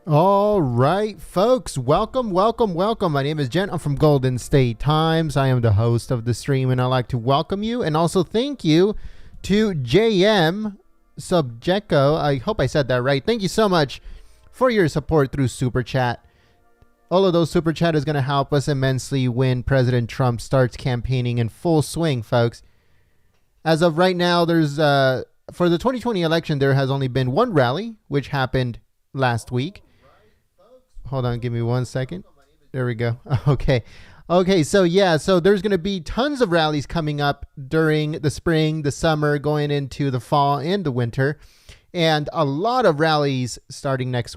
All right, folks, welcome. My name is Jen. I'm from Golden State Times. I am the host of the stream, and I'd like to welcome you and also thank you to JM Subjecto. I hope I said that right. Thank you so much for your support through Super Chat. All of those Super Chat is going to help us immensely when President Trump starts campaigning in full swing, folks. As of right now, there's for the 2020 election, there has only been one rally, which happened last week. Hold on, give me 1 second. There we go. Okay, so there's going to be tons of rallies coming up during the spring, the summer, going into the fall and the winter, and a lot of rallies starting next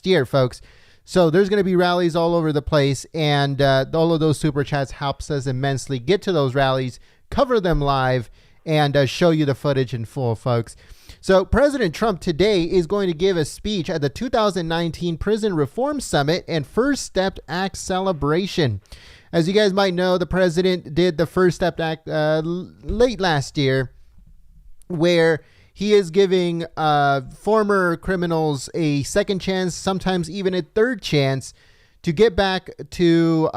year, folks. So there's going to be rallies all over the place, and all of those super chats helps us immensely get to those rallies, cover them live, and show you the footage in full, folks. So President Trump today is going to give a speech at the 2019 Prison Reform Summit and First Step Act celebration. As you guys might know, the president did the First Step Act late last year, where he is giving former criminals a second chance, sometimes even a third chance, to get back to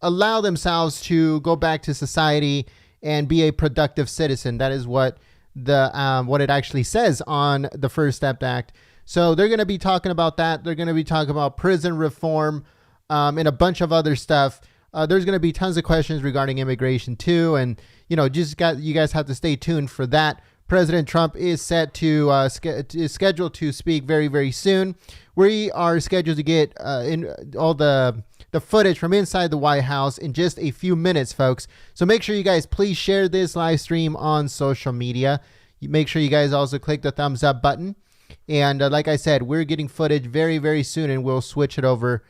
allow themselves to go back to society and be a productive citizen. That is what what it actually says on the First Step Act. So they're going to be talking about that. They're going to be talking about prison reform and a bunch of other stuff. There's going to be tons of questions regarding immigration too, and you guys have to stay tuned for that. President Trump is set to is scheduled to speak very, very soon. We are scheduled to get in all the footage from inside the White House in just a few minutes, folks. So make sure you guys please share this live stream on social media. Make sure you guys also click the thumbs up button. And like I said, we're getting footage very, very soon, and we'll switch it over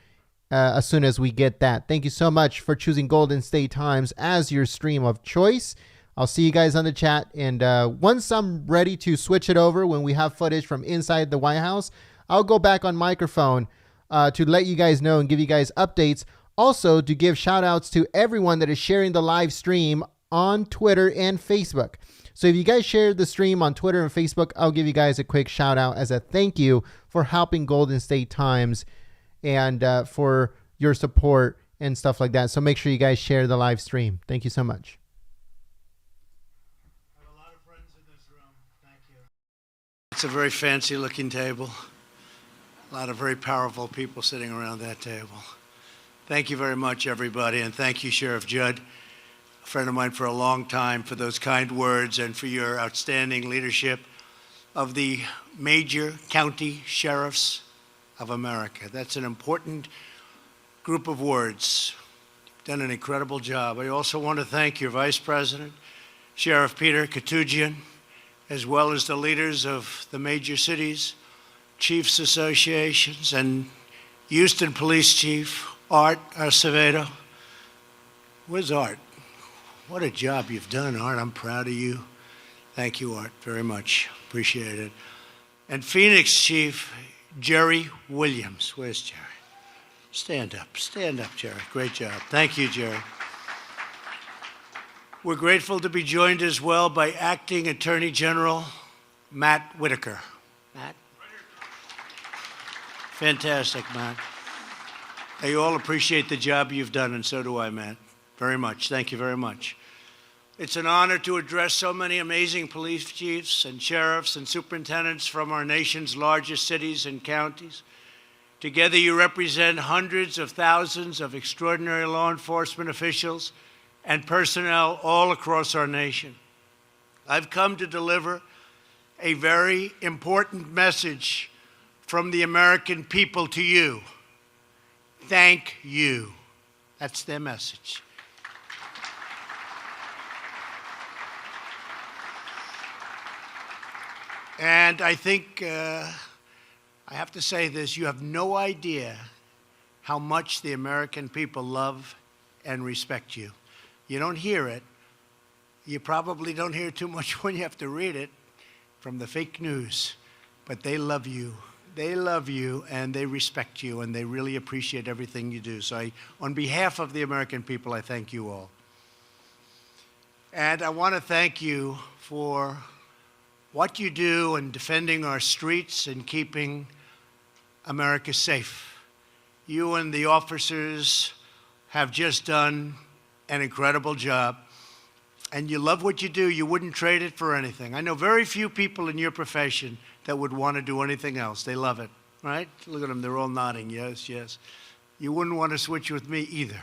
as soon as we get that. Thank you so much for choosing Golden State Times as your stream of choice. I'll see you guys on the chat. And once I'm ready to switch it over, when we have footage from inside the White House, I'll go back on microphone to let you guys know and give you guys updates. Also, to give shout outs to everyone that is sharing the live stream on Twitter and Facebook. So if you guys share the stream on Twitter and Facebook, I'll give you guys a quick shout out as a thank you for helping Golden State Times and for your support and stuff like that. So make sure you guys share the live stream. Thank you so much. I have a lot of friends in this room. Thank you. It's a very fancy looking table. A lot of very powerful people sitting around that table. Thank you very much, everybody, and thank you, Sheriff Judd, a friend of mine for a long time, for those kind words and for your outstanding leadership of the major county sheriffs of America. That's an important group of words. You've done an incredible job. I also want to thank your Vice President, Sheriff Peter Katujian, as well as the leaders of the major cities, Chiefs Associations, and Houston Police Chief Art Acevedo. Where's Art? What a job you've done, Art. I'm proud of you. Thank you, Art, very much. Appreciate it. And Phoenix Chief Jerry Williams. Where's Jerry? Stand up, Jerry. Great job. Thank you, Jerry. We're grateful to be joined as well by Acting Attorney General Matt Whitaker. Matt? Fantastic, Matt. They all appreciate the job you've done, and so do I, Matt. Very much. Thank you very much. It's an honor to address so many amazing police chiefs and sheriffs and superintendents from our nation's largest cities and counties. Together, you represent hundreds of thousands of extraordinary law enforcement officials and personnel all across our nation. I've come to deliver a very important message from the American people to you. Thank you. That's their message. And I think I have to say this, you have no idea how much the American people love and respect you. You don't hear it. You probably don't hear too much when you have to read it from the fake news, but they love you. They love you, and they respect you, and they really appreciate everything you do. So on behalf of the American people, I thank you all. And I want to thank you for what you do in defending our streets and keeping America safe. You and the officers have just done an incredible job, and you love what you do. You wouldn't trade it for anything. I know very few people in your profession that would want to do anything else. They love it, right? Look at them, they're all nodding, yes, yes. You wouldn't want to switch with me either.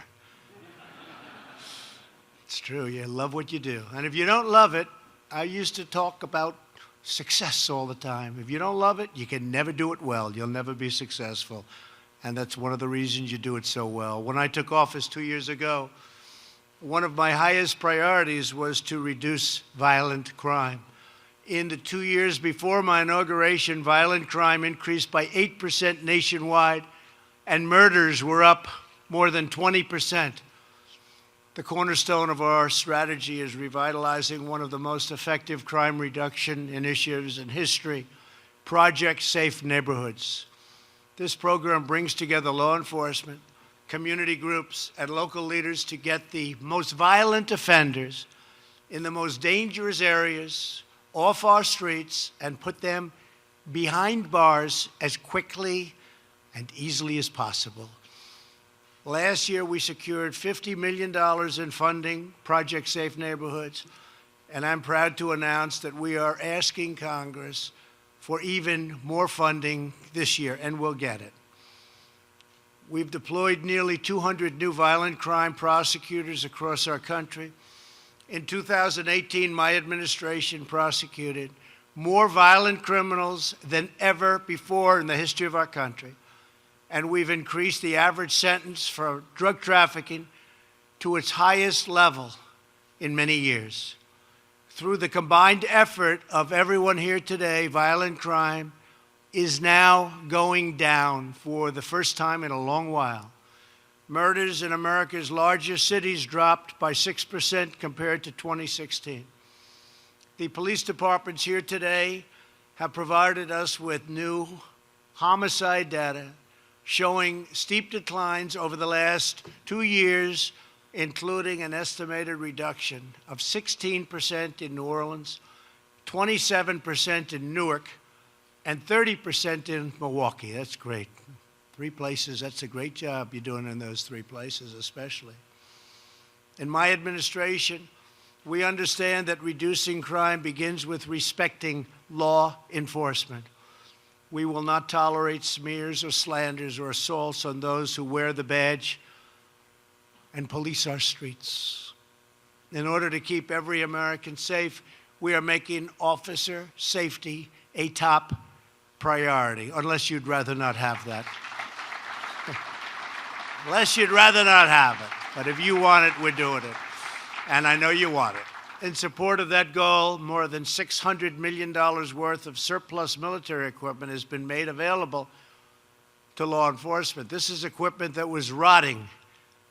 It's true, you love what you do. And if you don't love it, I used to talk about success all the time. If you don't love it, you can never do it well. You'll never be successful. And that's one of the reasons you do it so well. When I took office 2 years ago, one of my highest priorities was to reduce violent crime. In the 2 years before my inauguration, violent crime increased by 8% nationwide, and murders were up more than 20%. The cornerstone of our strategy is revitalizing one of the most effective crime reduction initiatives in history, Project Safe Neighborhoods. This program brings together law enforcement, community groups, and local leaders to get the most violent offenders in the most dangerous areas off our streets and put them behind bars as quickly and easily as possible. Last year, we secured $50 million in funding, Project Safe Neighborhoods, and I'm proud to announce that we are asking Congress for even more funding this year, and we'll get it. We've deployed nearly 200 new violent crime prosecutors across our country. In 2018, my administration prosecuted more violent criminals than ever before in the history of our country. And we've increased the average sentence for drug trafficking to its highest level in many years. Through the combined effort of everyone here today, violent crime is now going down for the first time in a long while. Murders in America's largest cities dropped by 6% compared to 2016. The police departments here today have provided us with new homicide data showing steep declines over the last 2 years, including an estimated reduction of 16% in New Orleans, 27% in Newark, and 30% in Milwaukee. That's great. 3 places, that's a great job you're doing in those 3 places especially. In my administration, we understand that reducing crime begins with respecting law enforcement. We will not tolerate smears or slanders or assaults on those who wear the badge and police our streets. In order to keep every American safe, we are making officer safety a top priority, unless you'd rather not have that. Unless you'd rather not have it. But if you want it, we're doing it. And I know you want it. In support of that goal, more than $600 million worth of surplus military equipment has been made available to law enforcement. This is equipment that was rotting,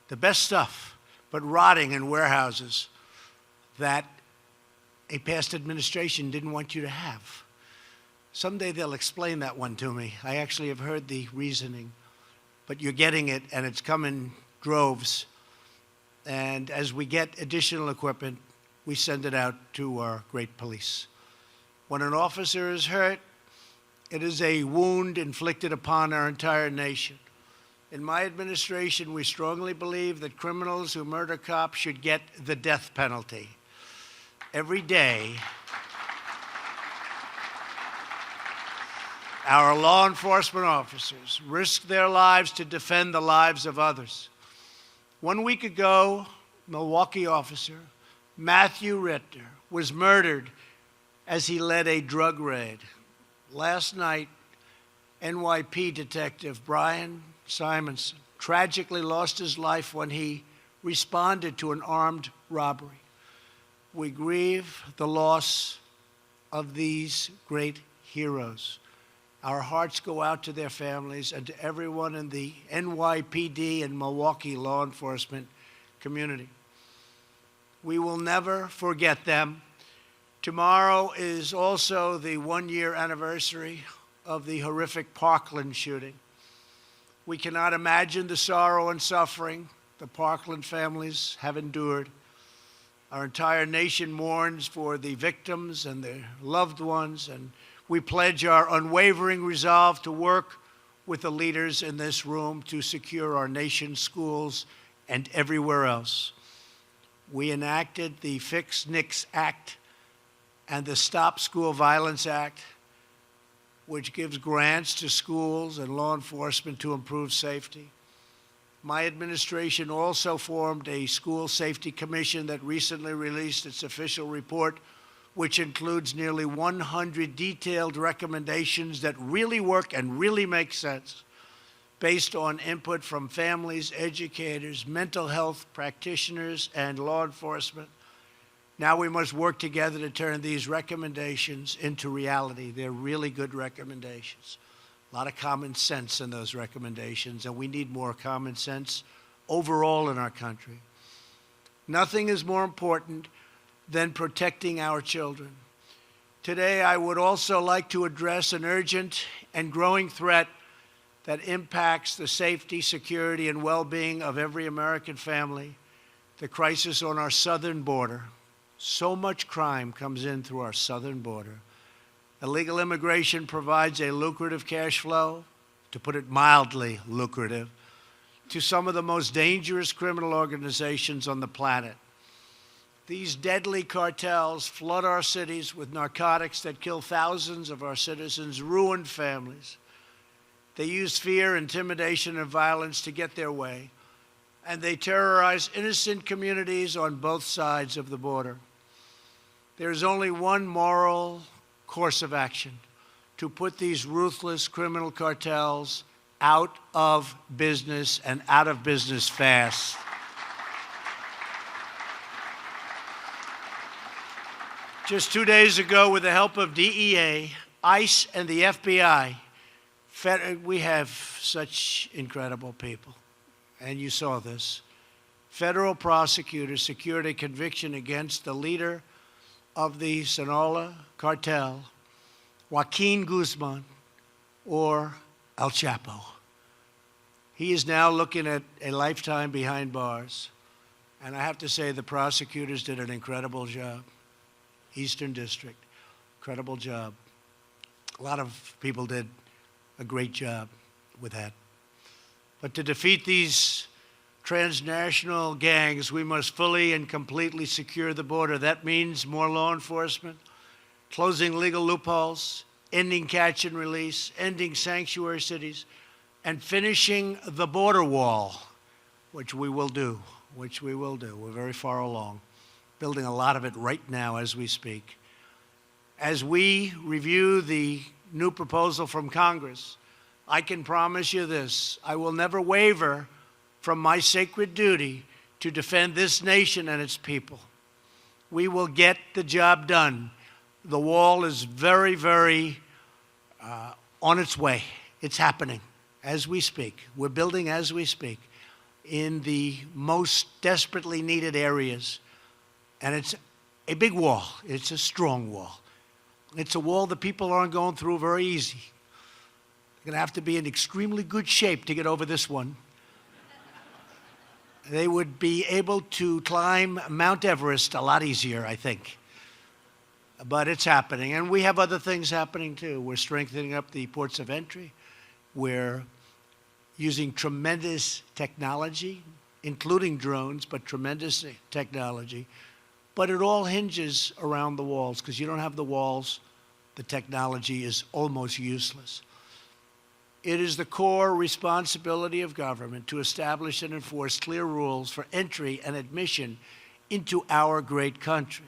the best stuff, but rotting in warehouses that a past administration didn't want you to have. Someday they'll explain that one to me. I actually have heard the reasoning, but you're getting it, and it's come in droves. And as we get additional equipment, we send it out to our great police. When an officer is hurt, it is a wound inflicted upon our entire nation. In my administration, we strongly believe that criminals who murder cops should get the death penalty. Every day, our law enforcement officers risk their lives to defend the lives of others. 1 week ago, Milwaukee officer Matthew Ritter was murdered as he led a drug raid. Last night, NYP detective Brian Simonson tragically lost his life when he responded to an armed robbery. We grieve the loss of these great heroes. Our hearts go out to their families and to everyone in the NYPD and Milwaukee law enforcement community. We will never forget them. Tomorrow is also the 1-year anniversary of the horrific Parkland shooting. We cannot imagine the sorrow and suffering the Parkland families have endured. Our entire nation mourns for the victims and their loved ones, and we pledge our unwavering resolve to work with the leaders in this room to secure our nation's schools and everywhere else. We enacted the Fix NICS Act and the Stop School Violence Act, which gives grants to schools and law enforcement to improve safety. My administration also formed a school safety commission that recently released its official report, which includes nearly 100 detailed recommendations that really work and really make sense, based on input from families, educators, mental health practitioners, and law enforcement. Now we must work together to turn these recommendations into reality. They're really good recommendations. A lot of common sense in those recommendations, and we need more common sense overall in our country. Nothing is more important than protecting our children. Today, I would also like to address an urgent and growing threat that impacts the safety, security, and well-being of every American family, the crisis on our southern border. So much crime comes in through our southern border. Illegal immigration provides a lucrative cash flow, to put it mildly lucrative, to some of the most dangerous criminal organizations on the planet. These deadly cartels flood our cities with narcotics that kill thousands of our citizens, ruin families. They use fear, intimidation, and violence to get their way, and they terrorize innocent communities on both sides of the border. There is only one moral course of action: to put these ruthless criminal cartels out of business, and out of business fast. Just 2 days ago, with the help of DEA, ICE, and the FBI, we have such incredible people, and you saw this. Federal prosecutors secured a conviction against the leader of the Sinaloa cartel, Joaquin Guzman, or El Chapo. He is now looking at a lifetime behind bars. And I have to say, the prosecutors did an incredible job. Eastern District, incredible job. A lot of people did a great job with that. But to defeat these transnational gangs, we must fully and completely secure the border. That means more law enforcement, closing legal loopholes, ending catch and release, ending sanctuary cities, and finishing the border wall, which we will do, We're very far along, building a lot of it right now as we speak. As we review the new proposal from Congress, I can promise you this: I will never waver from my sacred duty to defend this nation and its people. We will get the job done. The wall is very, very on its way. It's happening as we speak. We're building as we speak in the most desperately needed areas. And it's a big wall. It's a strong wall. It's a wall that people aren't going through very easy. They're going to have to be in extremely good shape to get over this one. They would be able to climb Mount Everest a lot easier, I think. But it's happening. And we have other things happening, too. We're strengthening up the ports of entry. We're using tremendous technology, including drones, but tremendous technology. But it all hinges around the walls, because you don't have the walls, the technology is almost useless. It is the core responsibility of government to establish and enforce clear rules for entry and admission into our great country.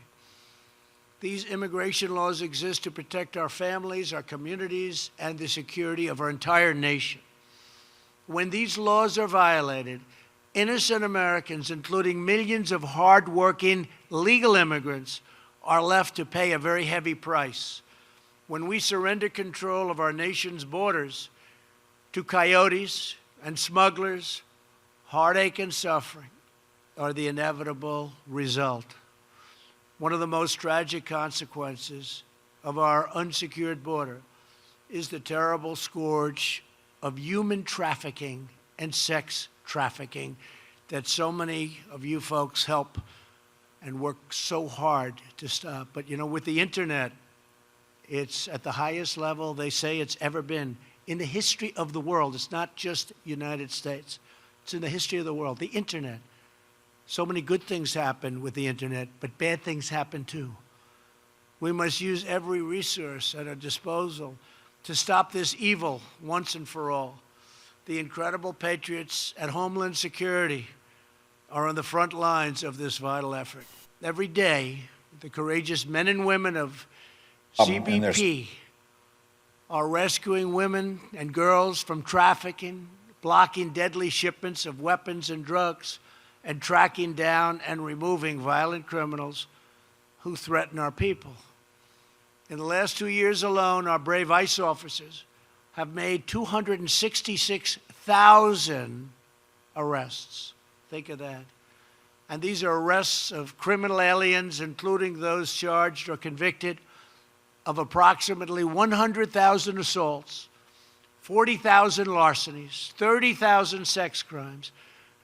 These immigration laws exist to protect our families, our communities, and the security of our entire nation. When these laws are violated, innocent Americans, including millions of hard-working legal immigrants, are left to pay a very heavy price. When we surrender control of our nation's borders to coyotes and smugglers, heartache and suffering are the inevitable result. One of the most tragic consequences of our unsecured border is the terrible scourge of human trafficking and sex trafficking that so many of you folks help and work so hard to stop. But, you know, with the internet, it's at the highest level they say it's ever been in the history of the world. It's not just United States. It's in the history of the world. The internet. So many good things happen with the internet, but bad things happen too. We must use every resource at our disposal to stop this evil once and for all. The incredible Patriots at Homeland Security are on the front lines of this vital effort. Every day, the courageous men and women of CBP are rescuing women and girls from trafficking, blocking deadly shipments of weapons and drugs, and tracking down and removing violent criminals who threaten our people. In the last 2 years alone, our brave ICE officers have made 266,000 arrests. Think of that. And these are arrests of criminal aliens, including those charged or convicted of approximately 100,000 assaults, 40,000 larcenies, 30,000 sex crimes,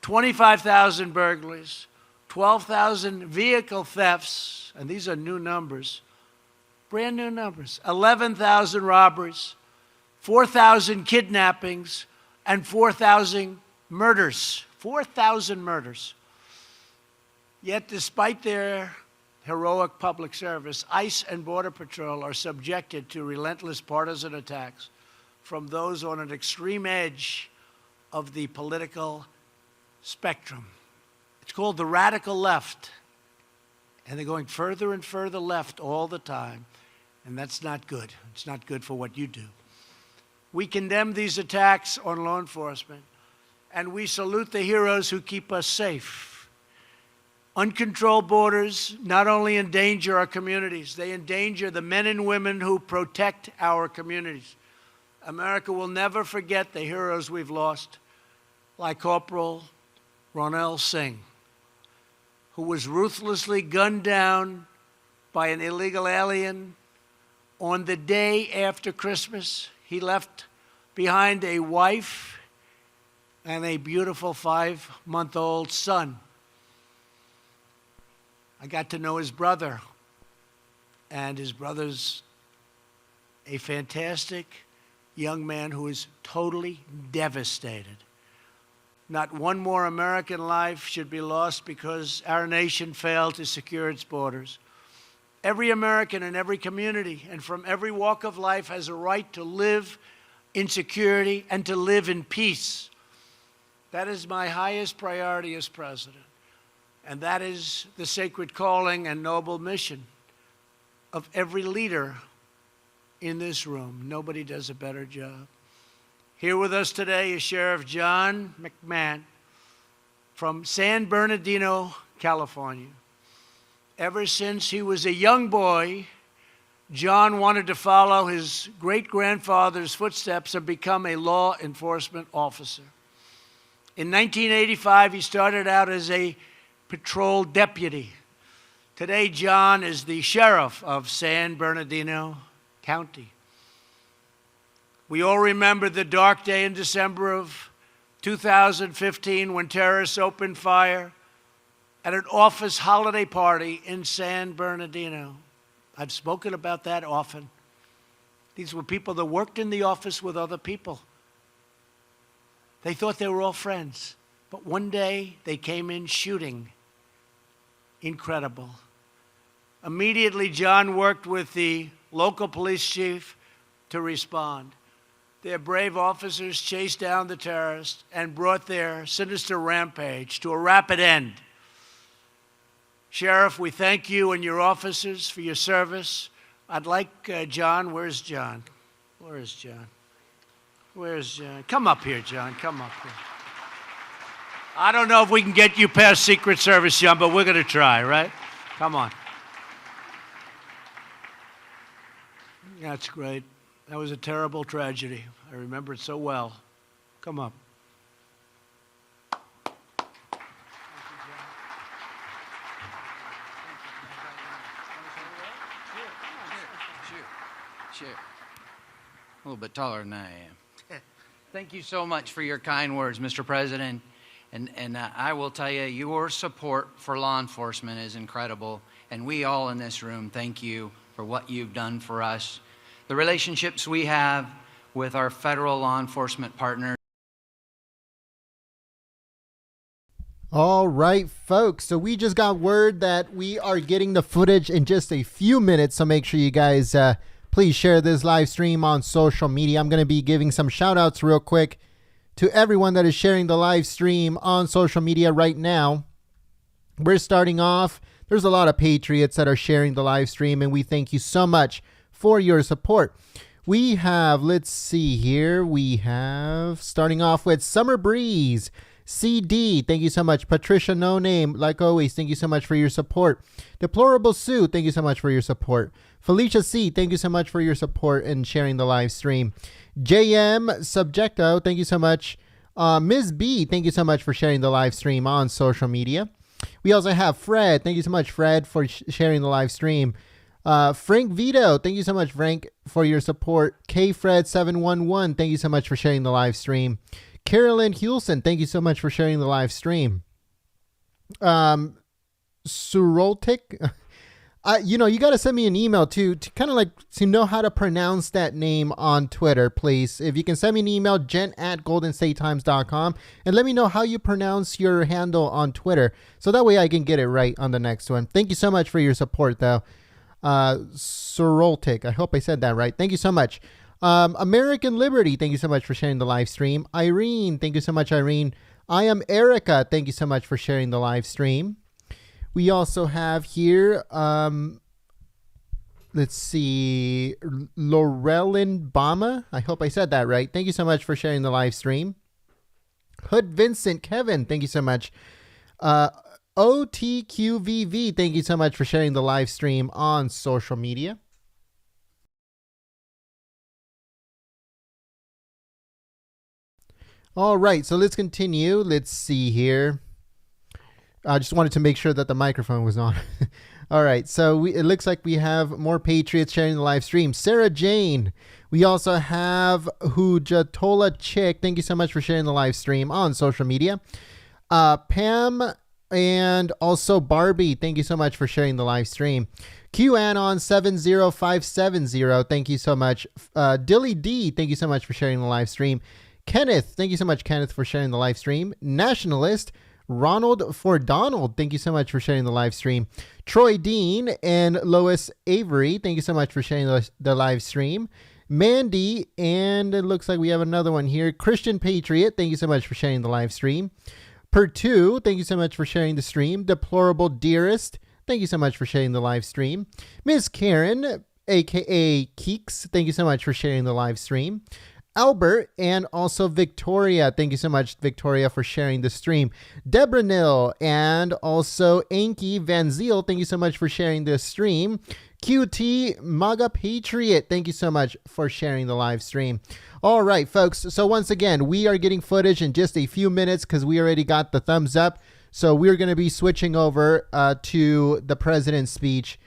25,000 burglaries, 12,000 vehicle thefts, and these are new numbers, brand new numbers, 11,000 robberies, 4,000 kidnappings, and 4,000 murders. 4,000 murders. Yet, despite their heroic public service, ICE and Border Patrol are subjected to relentless partisan attacks from those on an extreme edge of the political spectrum. It's called the radical left, and they're going further and further left all the time, and that's not good. It's not good for what you do. We condemn these attacks on law enforcement, and we salute the heroes who keep us safe. Uncontrolled borders not only endanger our communities, they endanger the men and women who protect our communities. America will never forget the heroes we've lost, like Corporal Ronell Singh, who was ruthlessly gunned down by an illegal alien on the day after Christmas. He left behind a wife and a beautiful 5-month-old son. I got to know his brother, and his brother's a fantastic young man who is totally devastated. Not one more American life should be lost because our nation failed to secure its borders. Every American in every community and from every walk of life has a right to live in security and to live in peace. That is my highest priority as president. And that is the sacred calling and noble mission of every leader in this room. Nobody does a better job. Here with us today is Sheriff John McMahon from San Bernardino, California. Ever since he was a young boy, John wanted to follow his great-grandfather's footsteps and become a law enforcement officer. In 1985, he started out as a patrol deputy. Today, John is the sheriff of San Bernardino County. We all remember the dark day in December of 2015 when terrorists opened fire at an office holiday party in San Bernardino. I've spoken about that often. These were people that worked in the office with other people. They thought they were all friends, but one day they came in shooting. Incredible. Immediately, John worked with the local police chief to respond. Their brave officers chased down the terrorists and brought their sinister rampage to a rapid end. Sheriff, we thank you and your officers for your service. I'd like John. Where's John? Where is John? Where's John? Come up here, John. Come up here. I don't know if we can get you past Secret Service, John, but we're going to try, right? Come on. That's great. That was a terrible tragedy. I remember it so well. Come up. Sure. A little bit taller than I am. Thank you so much for your kind words, Mr. President. And I will tell you, your support for law enforcement is incredible. And we all in this room thank you for what you've done for us. The relationships we have with our federal law enforcement partners. All right, folks. So we just got word that we are getting the footage in just a few minutes. So make sure you guys please share this live stream on social media. I'm going to be giving some shout outs real quick to everyone that is sharing the live stream on social media right now. We're starting off. There's a lot of Patriots that are sharing the live stream, and we thank you so much for your support. We have, let's see here. We have, starting off with Summer Breeze. CD, thank you so much. Patricia No Name, like always, thank you so much for your support. Deplorable Sue, thank you so much for your support. Felicia C, thank you so much for your support and sharing the live stream. JM Subjecto, thank you so much. Ms. B, thank you so much for sharing the live stream on social media. We also have Fred, thank you so much, Fred, for sharing the live stream. Frank Vito, thank you so much, Frank, for your support. KFred711, thank you so much for sharing the live stream. Carolyn Hulson, thank you so much for sharing the live stream. Suroltik, you got to send me an email to kind of like to know how to pronounce that name on Twitter, please. If you can send me an email, jen@goldenstatetimes.com, and let me know how you pronounce your handle on Twitter, so that way I can get it right on the next one. Thank you so much for your support, though. Suroltik, I hope I said that right. Thank you so much. American Liberty, thank you so much for sharing the live stream. Irene, thank you so much, Irene. I am Erica, thank you so much for sharing the live stream. We also have here, let's see, Laurelyn Bama. I hope I said that right. Thank you so much for sharing the live stream. Hood Vincent Kevin, thank you so much. OTQVV, thank you so much for sharing the live stream on social media. All right, so let's continue. Let's see here. I just wanted to make sure that the microphone was on. All right, so it looks like we have more Patriots sharing the live stream. Sarah Jane. We also have Hujatola Chick. Thank you so much for sharing the live stream on social media. Pam and also Barbie. Thank you so much for sharing the live stream. QAnon70570. Thank you so much. Dilly D. Thank you so much for sharing the live stream. Kenneth, thank you so much, Kenneth, for sharing the live stream. Nationalist, Ronald for Donald, thank you so much for sharing the live stream. Troy Dean and Lois Avery, thank you so much for sharing the live stream. Mandy, and it looks like we have another one here. Christian Patriot, thank you so much for sharing the live stream. Per2, thank you so much for sharing the stream. Deplorable Dearest, thank you so much for sharing the live stream. Miss Karen, aka Keeks, thank you so much for sharing the live stream. Albert and also Victoria. Thank you so much, Victoria, for sharing the stream. Deborah Nill and also Anki Van Ziel. Thank you so much for sharing the stream. QT Maga Patriot. Thank you so much for sharing the live stream. All right, folks. So once again, we are getting footage in just a few minutes because we already got the thumbs up. So we're going to be switching over to the president's speech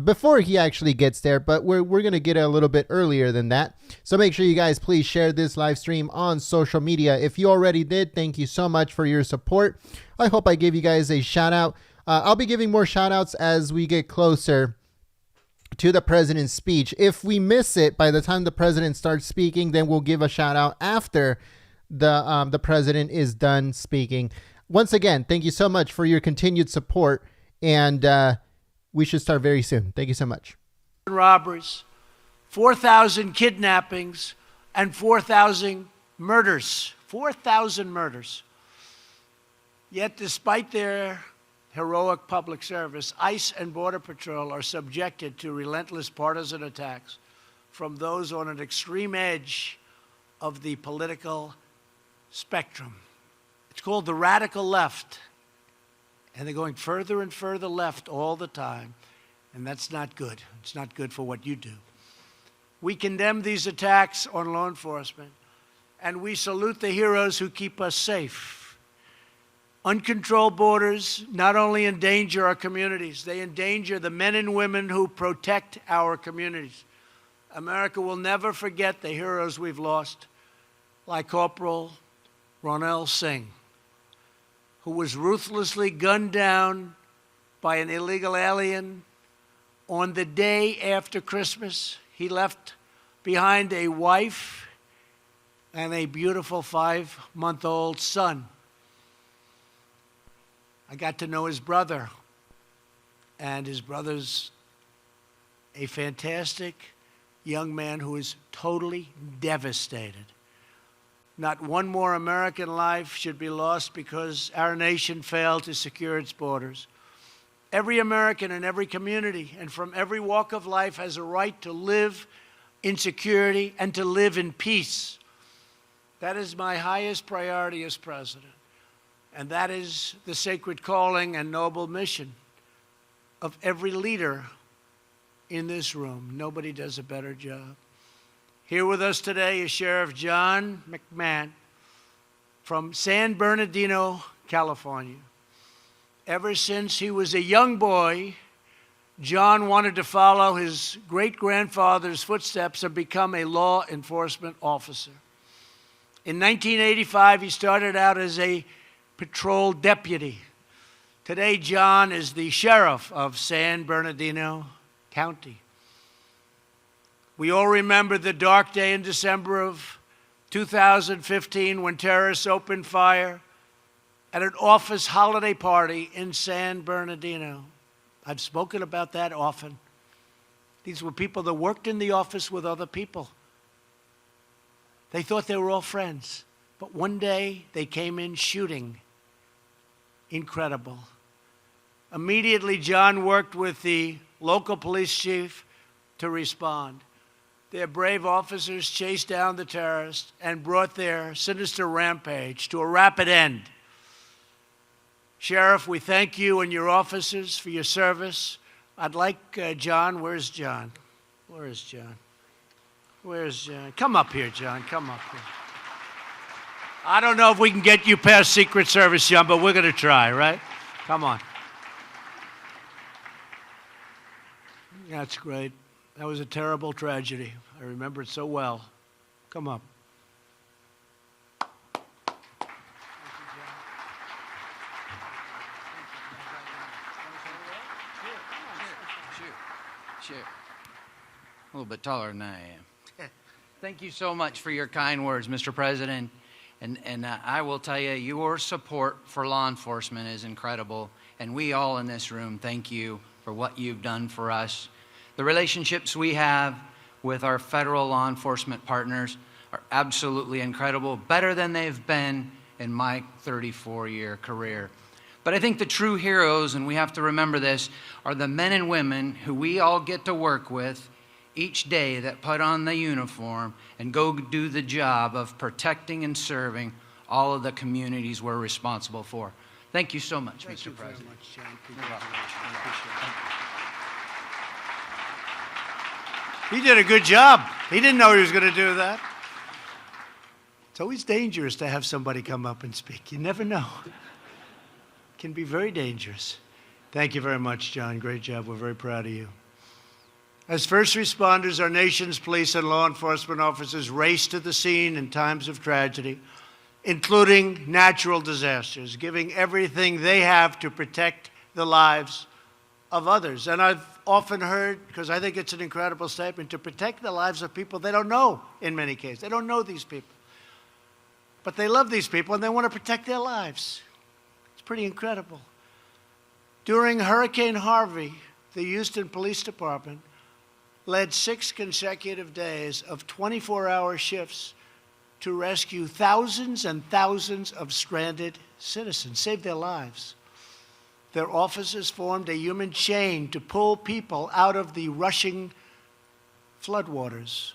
before he actually gets there, but we're going to get it a little bit earlier than that. So make sure you guys please share this live stream on social media. If you already did, thank you so much for your support. I hope I gave you guys a shout out. I'll be giving more shout outs as we get closer to the president's speech. If we miss it by the time the president starts speaking, then we'll give a shout out after the president is done speaking. Once again, thank you so much for your continued support, and we should start very soon. Thank you so much. Robberies, 4,000 kidnappings, and 4,000 murders. 4,000 murders. Yet despite their heroic public service, ICE and Border Patrol are subjected to relentless partisan attacks from those on an extreme edge of the political spectrum. It's called the radical left. And they're going further and further left all the time. And that's not good. It's not good for what you do. We condemn these attacks on law enforcement. And we salute the heroes who keep us safe. Uncontrolled borders not only endanger our communities, they endanger the men and women who protect our communities. America will never forget the heroes we've lost, like Corporal Ronell Singh. who was ruthlessly gunned down by an illegal alien on the day after Christmas. He left behind a wife and a beautiful 5-month-old son. I got to know his brother, and his brother's a fantastic young man who is totally devastated. Not one more American life should be lost because our nation failed to secure its borders. Every American in every community and from every walk of life has a right to live in security and to live in peace. That is my highest priority as president. And that is the sacred calling and noble mission of every leader in this room. Nobody does a better job. Here with us today is Sheriff John McMahon from San Bernardino, California. Ever since he was a young boy, John wanted to follow his great-grandfather's footsteps and become a law enforcement officer. In 1985, he started out as a patrol deputy. Today, John is the sheriff of San Bernardino County. We all remember the dark day in December of 2015 when terrorists opened fire at an office holiday party in San Bernardino. I've spoken about that often. These were people that worked in the office with other people. They thought they were all friends, but one day they came in shooting. Incredible. Immediately, John worked with the local police chief to respond. Their brave officers chased down the terrorists and brought their sinister rampage to a rapid end. Sheriff, we thank you and your officers for your service. I'd like John. Where's John? Where is John? Where's John? Come up here, John. Come up here. I don't know if we can get you past Secret Service, John, but we're going to try, right? Come on. That's great. That was a terrible tragedy. I remember it so well. Come up. Sure. A little bit taller than I am. Thank you so much for your kind words, Mr. President. And I will tell you, your support for law enforcement is incredible. And we all in this room thank you for what you've done for us. The relationships we have with our federal law enforcement partners are absolutely incredible, better than they've been in my 34-year career. But I think the true heroes, and we have to remember this, are the men and women who we all get to work with each day that put on the uniform and go do the job of protecting and serving all of the communities we're responsible for. Thank you so much, Mr. President. Thank you very much, John. Congratulations. I appreciate it. He did a good job. He didn't know he was going to do that. It's always dangerous to have somebody come up and speak. You never know. It can be very dangerous. Thank you very much, John. Great job. We're very proud of you. As first responders, our nation's police and law enforcement officers race to the scene in times of tragedy, including natural disasters, giving everything they have to protect the lives of others. And I've often heard, because I think it's an incredible statement, to protect the lives of people they don't know in many cases. They don't know these people. But they love these people and they want to protect their lives. It's pretty incredible. During Hurricane Harvey, the Houston Police Department led 6 consecutive days of 24-hour shifts to rescue thousands and thousands of stranded citizens, save their lives. Their officers formed a human chain to pull people out of the rushing floodwaters.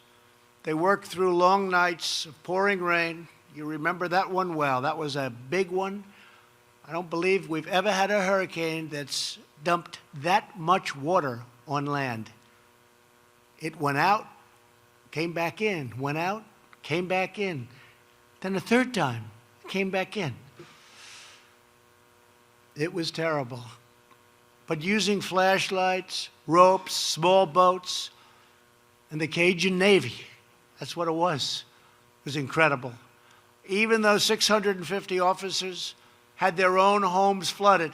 They worked through long nights of pouring rain. You remember that one well. That was a big one. I don't believe we've ever had a hurricane that's dumped that much water on land. It went out, came back in, went out, came back in. Then a third time, came back in. It was terrible. But using flashlights, ropes, small boats, and the Cajun Navy, that's what it was incredible. Even though 650 officers had their own homes flooded,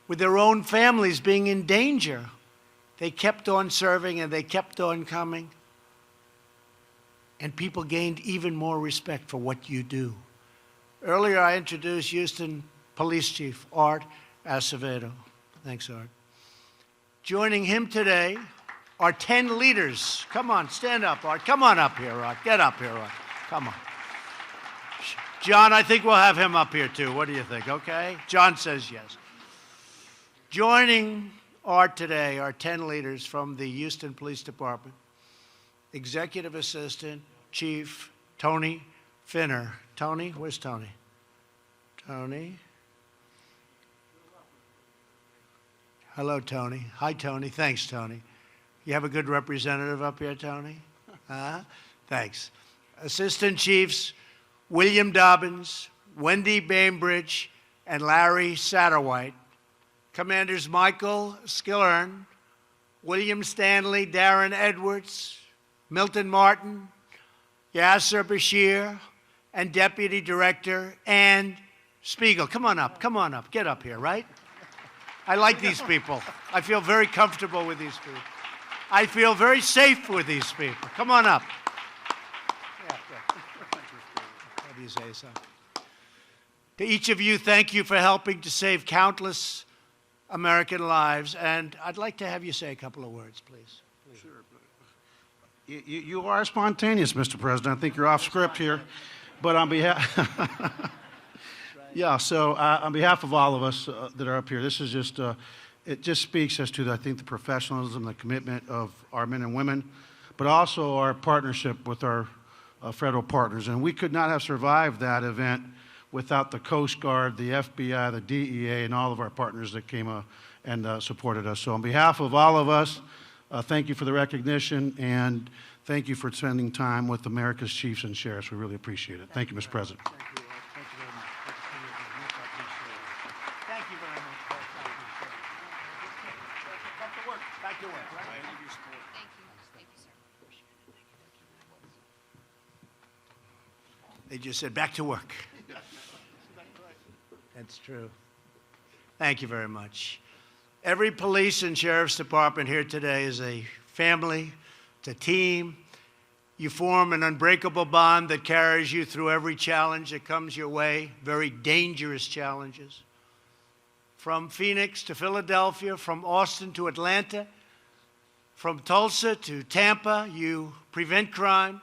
with their own families being in danger. They kept on serving and they kept on coming. And people gained even more respect for what you do. Earlier, I introduced Houston Police Chief Art Acevedo. Thanks, Art. Joining him today are 10 leaders. Come on, stand up, Art. Come on up here, Art. Get up here, Art. Come on. John, I think we'll have him up here too. What do you think? Okay? John says yes. Joining Art today are 10 leaders from the Houston Police Department. Executive Assistant Chief Tony Finner. Tony? Where's Tony? Tony? Hello, Tony. Hi, Tony. Thanks, Tony. You have a good representative up here, Tony? Thanks. Assistant Chiefs William Dobbins, Wendy Bainbridge, and Larry Satterwhite. Commanders Michael Skillern, William Stanley, Darren Edwards, Milton Martin, Yasser Bashir, and Deputy Director Ann Spiegel. Come on up, get up here, right? I like these people. I feel very comfortable with these people. I feel very safe with these people. Come on up. What do you say, son? To each of you, thank you for helping to save countless American lives, and I'd like to have you say a couple of words, please. Sure. You are spontaneous, Mr. President. I think you're off script here, but on behalf, on behalf of all of us that are up here, this is just, it just speaks as to, I think, the professionalism, the commitment of our men and women, but also our partnership with our federal partners. And we could not have survived that event without the Coast Guard, the FBI, the DEA, and all of our partners that came and supported us. So on behalf of all of us, thank you for the recognition, and thank you for spending time with America's chiefs and sheriffs. We really appreciate it. Thank you, Mr. President. Thank you. Thank you very much. Thank you very much. Back to work. Back to work. Right? Thank you. Thank you, sir. They just said, back to work. That's true. Thank you very much. Every police and sheriff's department here today is a family, it's a team. You form an unbreakable bond that carries you through every challenge that comes your way, very dangerous challenges. From Phoenix to Philadelphia, from Austin to Atlanta, from Tulsa to Tampa, you prevent crime.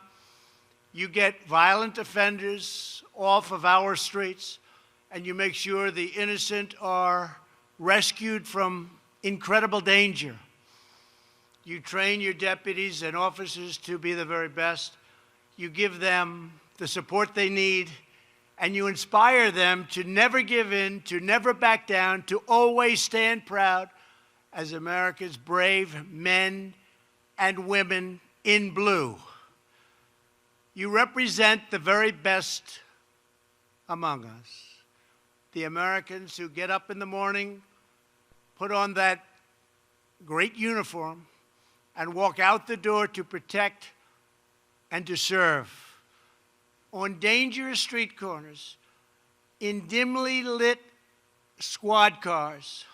You get violent offenders off of our streets, and you make sure the innocent are rescued from incredible danger. You train your deputies and officers to be the very best. You give them the support they need, and you inspire them to never give in, to never back down, to always stand proud as America's brave men and women in blue. You represent the very best among us. The Americans who get up in the morning, put on that great uniform, and walk out the door to protect and to serve. On dangerous street corners, in dimly lit squad cars,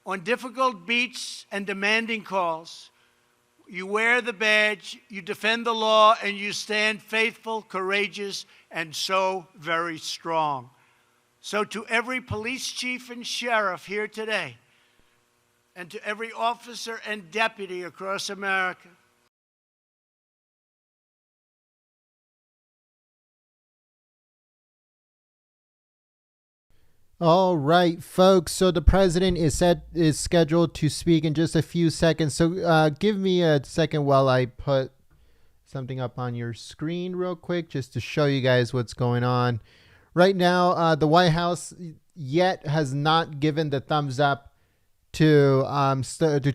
on difficult beats and demanding calls, you wear the badge, you defend the law, and you stand faithful, courageous, and so very strong. So to every police chief and sheriff here today, and to every officer and deputy across America, All right, folks. So the president is scheduled to speak in just a few seconds. So give me a second while I put something up on your screen real quick, just to show you guys what's going on. Right now, the White House yet has not given the thumbs up to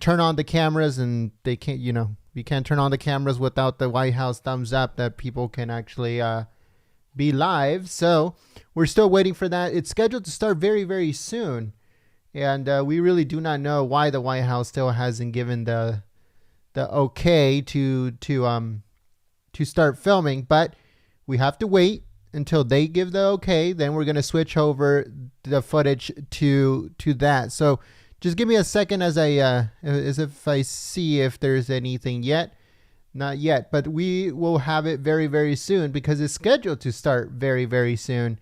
turn on the cameras, and they can't. You can't turn on the cameras without the White House thumbs up that people can actually be live. So we're still waiting for that. It's scheduled to start very, very soon, and we really do not know why the White House still hasn't given the okay to start filming. But we have to wait until they give the okay. Then we're going to switch over the footage to that. So just give me a second as if I see if there's anything yet. Not yet, but we will have it very, very soon because it's scheduled to start very, very soon.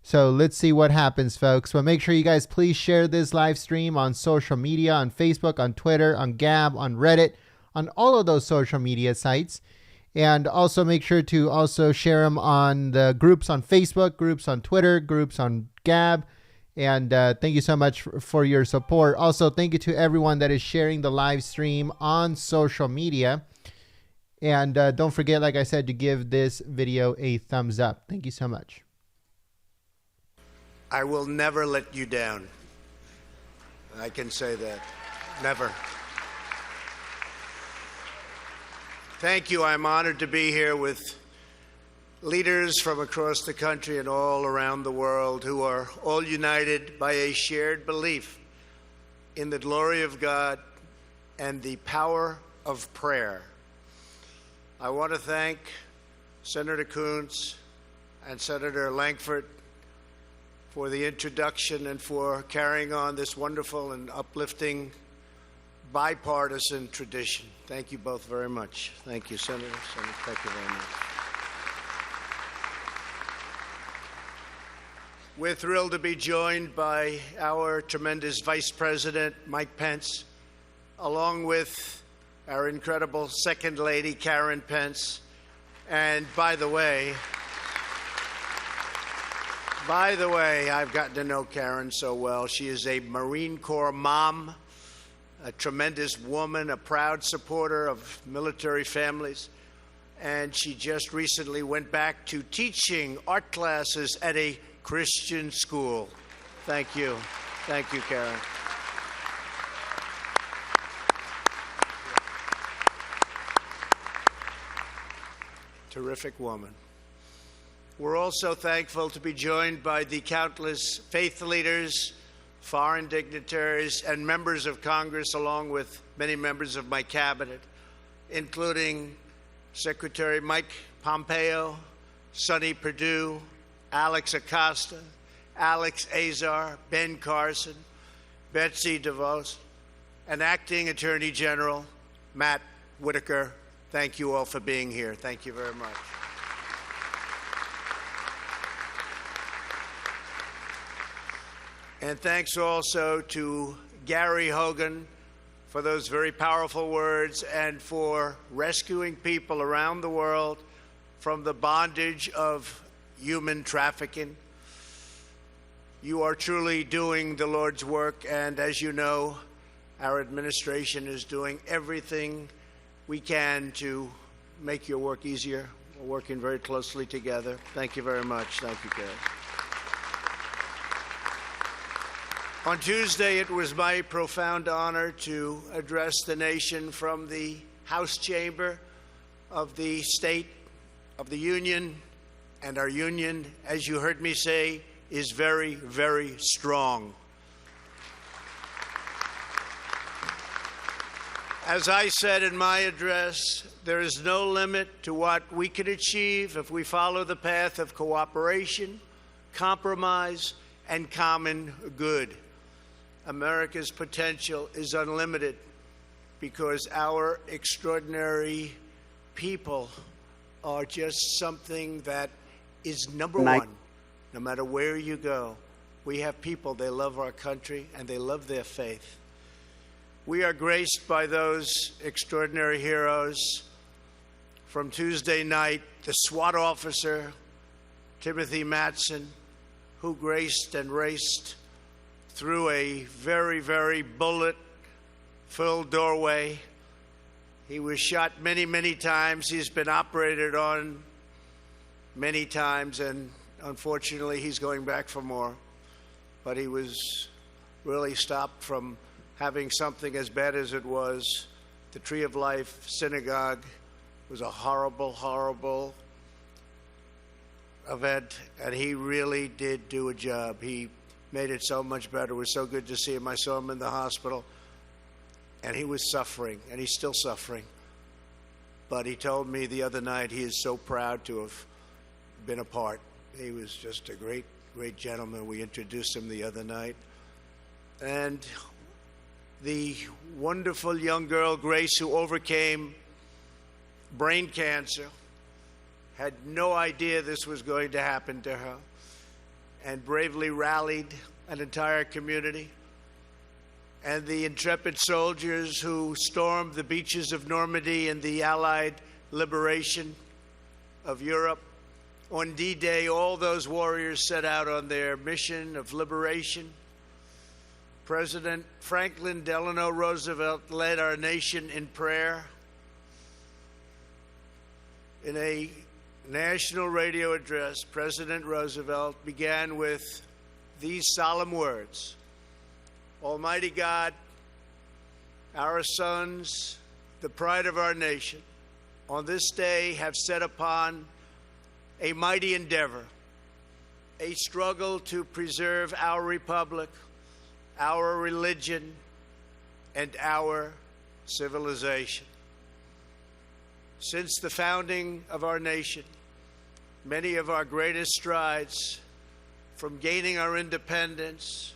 So let's see what happens, folks. But make sure you guys please share this live stream on social media, on Facebook, on Twitter, on Gab, on Reddit, on all of those social media sites. And also make sure to also share them on the groups on Facebook, groups on Twitter, groups on Gab. And thank you so much for your support. Also, thank you to everyone that is sharing the live stream on social media. And don't forget, like I said, to give this video a thumbs up. Thank you so much. I will never let you down. I can say that. Never. Thank you. I'm honored to be here with leaders from across the country and all around the world who are all united by a shared belief in the glory of God and the power of prayer. I want to thank Senator Coons and Senator Langford for the introduction and for carrying on this wonderful and uplifting bipartisan tradition. Thank you both very much. Thank you, Senator. Thank you very much. We're thrilled to be joined by our tremendous Vice President, Mike Pence, along with our incredible Second Lady, Karen Pence. And by the way, I've gotten to know Karen so well. She is a Marine Corps mom, a tremendous woman, a proud supporter of military families. And she just recently went back to teaching art classes at a Christian school. Thank you. Thank you, Karen. Terrific woman. We're also thankful to be joined by the countless faith leaders, foreign dignitaries, and members of Congress, along with many members of my cabinet, including Secretary Mike Pompeo, Sonny Perdue, Alex Acosta, Alex Azar, Ben Carson, Betsy DeVos, and Acting Attorney General Matt Whitaker. Thank you all for being here. Thank you very much. And thanks also to Gary Hogan for those very powerful words and for rescuing people around the world from the bondage of human trafficking. You are truly doing the Lord's work, and as you know, our administration is doing everything we can to make your work easier. We're working very closely together. Thank you very much. Thank you, Gary. On Tuesday, it was my profound honor to address the nation from the House chamber of the State of the Union. And our union, as you heard me say, is very, very strong. As I said in my address, there is no limit to what we can achieve if we follow the path of cooperation, compromise, and common good. America's potential is unlimited because our extraordinary people are just something that is number one. No matter where you go, we have people, they love our country and they love their faith. We are graced by those extraordinary heroes. From Tuesday night, the SWAT officer, Timothy Matson, who graced and raced through a very, very bullet-filled doorway. He was shot many, many times. He's been operated on many times, and unfortunately, he's going back for more. But he was really stopped from having something as bad as it was. The Tree of Life Synagogue was a horrible, horrible event, and he really did do a job. He made it so much better. It was so good to see him. I saw him in the hospital, and he was suffering, and he's still suffering. But he told me the other night he is so proud to have been a part. He was just a great, great gentleman. We introduced him the other night. And the wonderful young girl, Grace, who overcame brain cancer, had no idea this was going to happen to her, and bravely rallied an entire community. And the intrepid soldiers who stormed the beaches of Normandy in the Allied liberation of Europe. On D-Day, all those warriors set out on their mission of liberation. President Franklin Delano Roosevelt led our nation in prayer. In a national radio address, President Roosevelt began with these solemn words: Almighty God, our sons, the pride of our nation, on this day have set upon a mighty endeavor, a struggle to preserve our republic, our religion, and our civilization. Since the founding of our nation, many of our greatest strides, from gaining our independence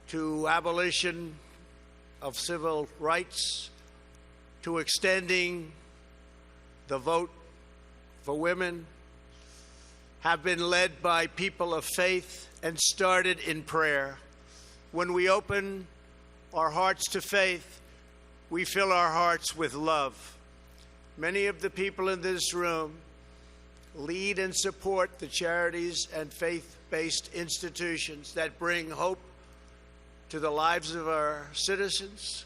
to abolition of civil rights, to extending the vote for women, have been led by people of faith and started in prayer. When we open our hearts to faith, we fill our hearts with love. Many of the people in this room lead and support the charities and faith-based institutions that bring hope to the lives of our citizens,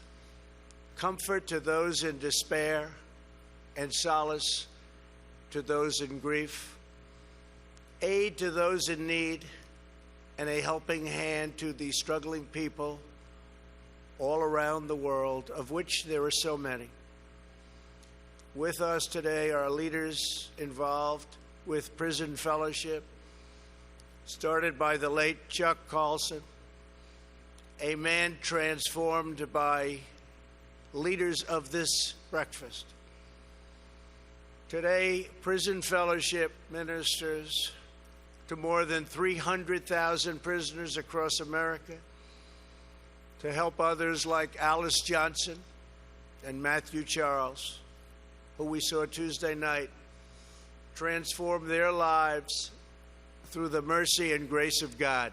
comfort to those in despair, and solace to those in grief, aid to those in need, and a helping hand to the struggling people all around the world, of which there are so many. With us today are leaders involved with Prison Fellowship, started by the late Chuck Colson, a man transformed by leaders of this breakfast. Today, Prison Fellowship ministers to more than 300,000 prisoners across America, to help others like Alice Johnson and Matthew Charles, who we saw Tuesday night, transform their lives through the mercy and grace of God.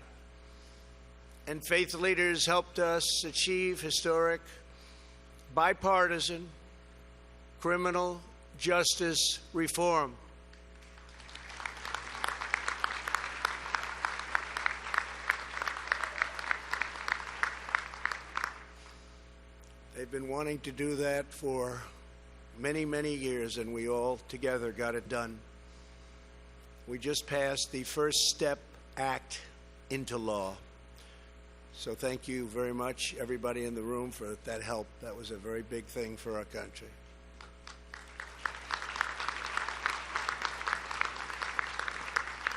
And faith leaders helped us achieve historic, bipartisan, criminal justice reform. They've been wanting to do that for many, many years, and we all together got it done. We just passed the First Step Act into law. So thank you very much, everybody in the room, for that help. That was a very big thing for our country.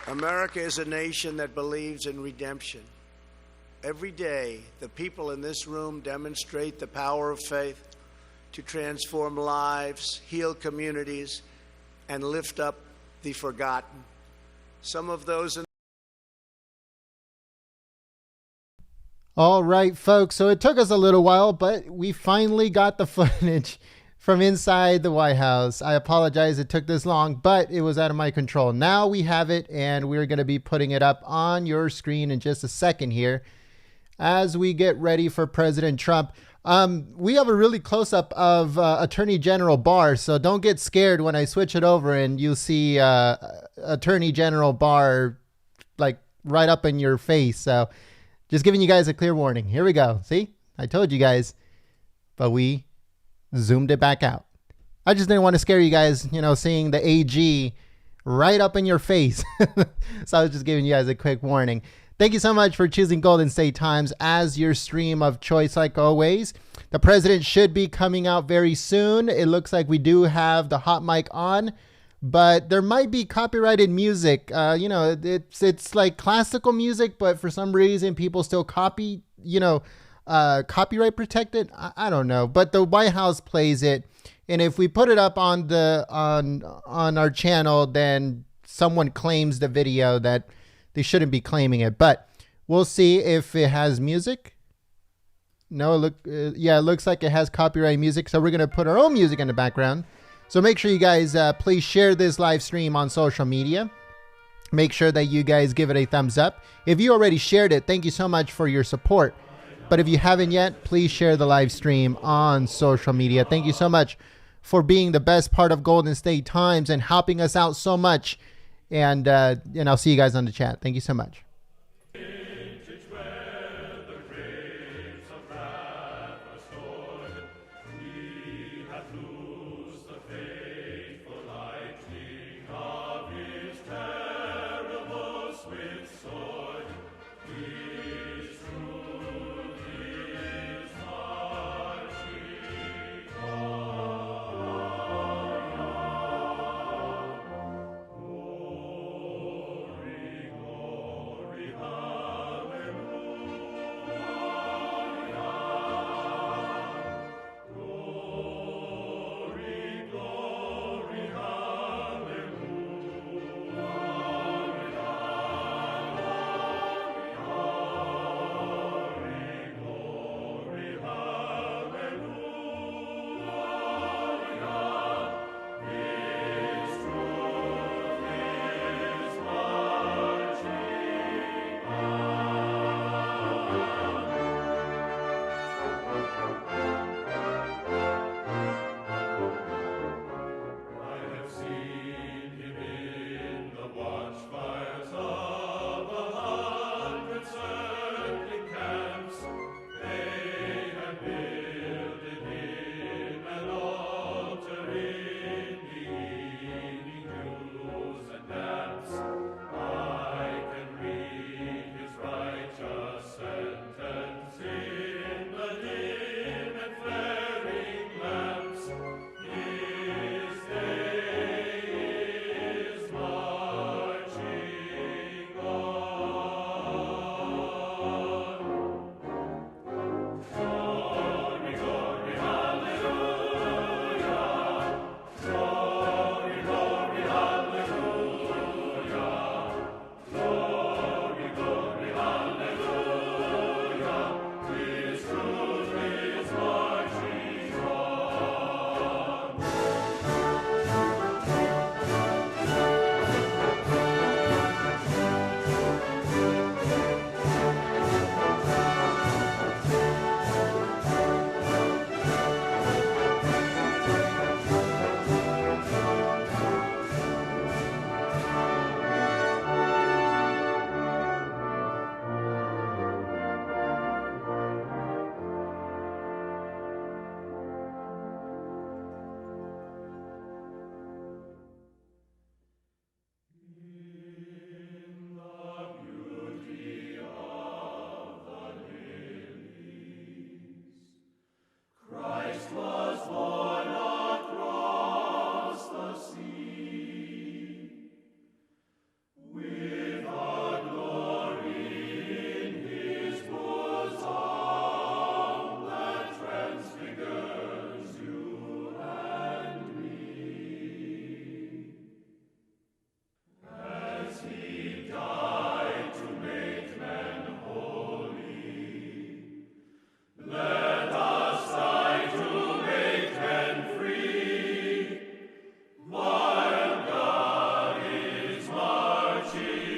America is a nation that believes in redemption. Every day, the people in this room demonstrate the power of faith to transform lives, heal communities, and lift up the forgotten. Some of those in All right, folks. So it took us a little while, but we finally got the footage from inside the White House. I apologize it took this long, but it was out of my control. Now we have it, and we're going to be putting it up on your screen in just a second here as we get ready for President Trump. We have a really close-up of Attorney General Barr, so don't get scared when I switch it over and you see Attorney General Barr like right up in your face. So just giving you guys a clear warning. Here we go. See, I told you guys, but we zoomed it back out. I just didn't want to scare you guys, seeing the AG right up in your face. So I was just giving you guys a quick warning. Thank you so much for choosing Golden State Times as your stream of choice, like always. The president should be coming out very soon. It looks like we do have the hot mic on, but there might be copyrighted music. It's like classical music, but for some reason people still copyright protected. I don't know, but the White House plays it, and if we put it up on our channel, then someone claims the video that they shouldn't be claiming it. But we'll see if it has music. No, it looks like it has copyright music. So we're going to put our own music in the background. So make sure you guys please share this live stream on social media. Make sure that you guys give it a thumbs up. If you already shared it, thank you so much for your support. But if you haven't yet, please share the live stream on social media. Thank you so much for being the best part of Golden State Times and helping us out so much. And I'll see you guys on the chat. Thank you so much.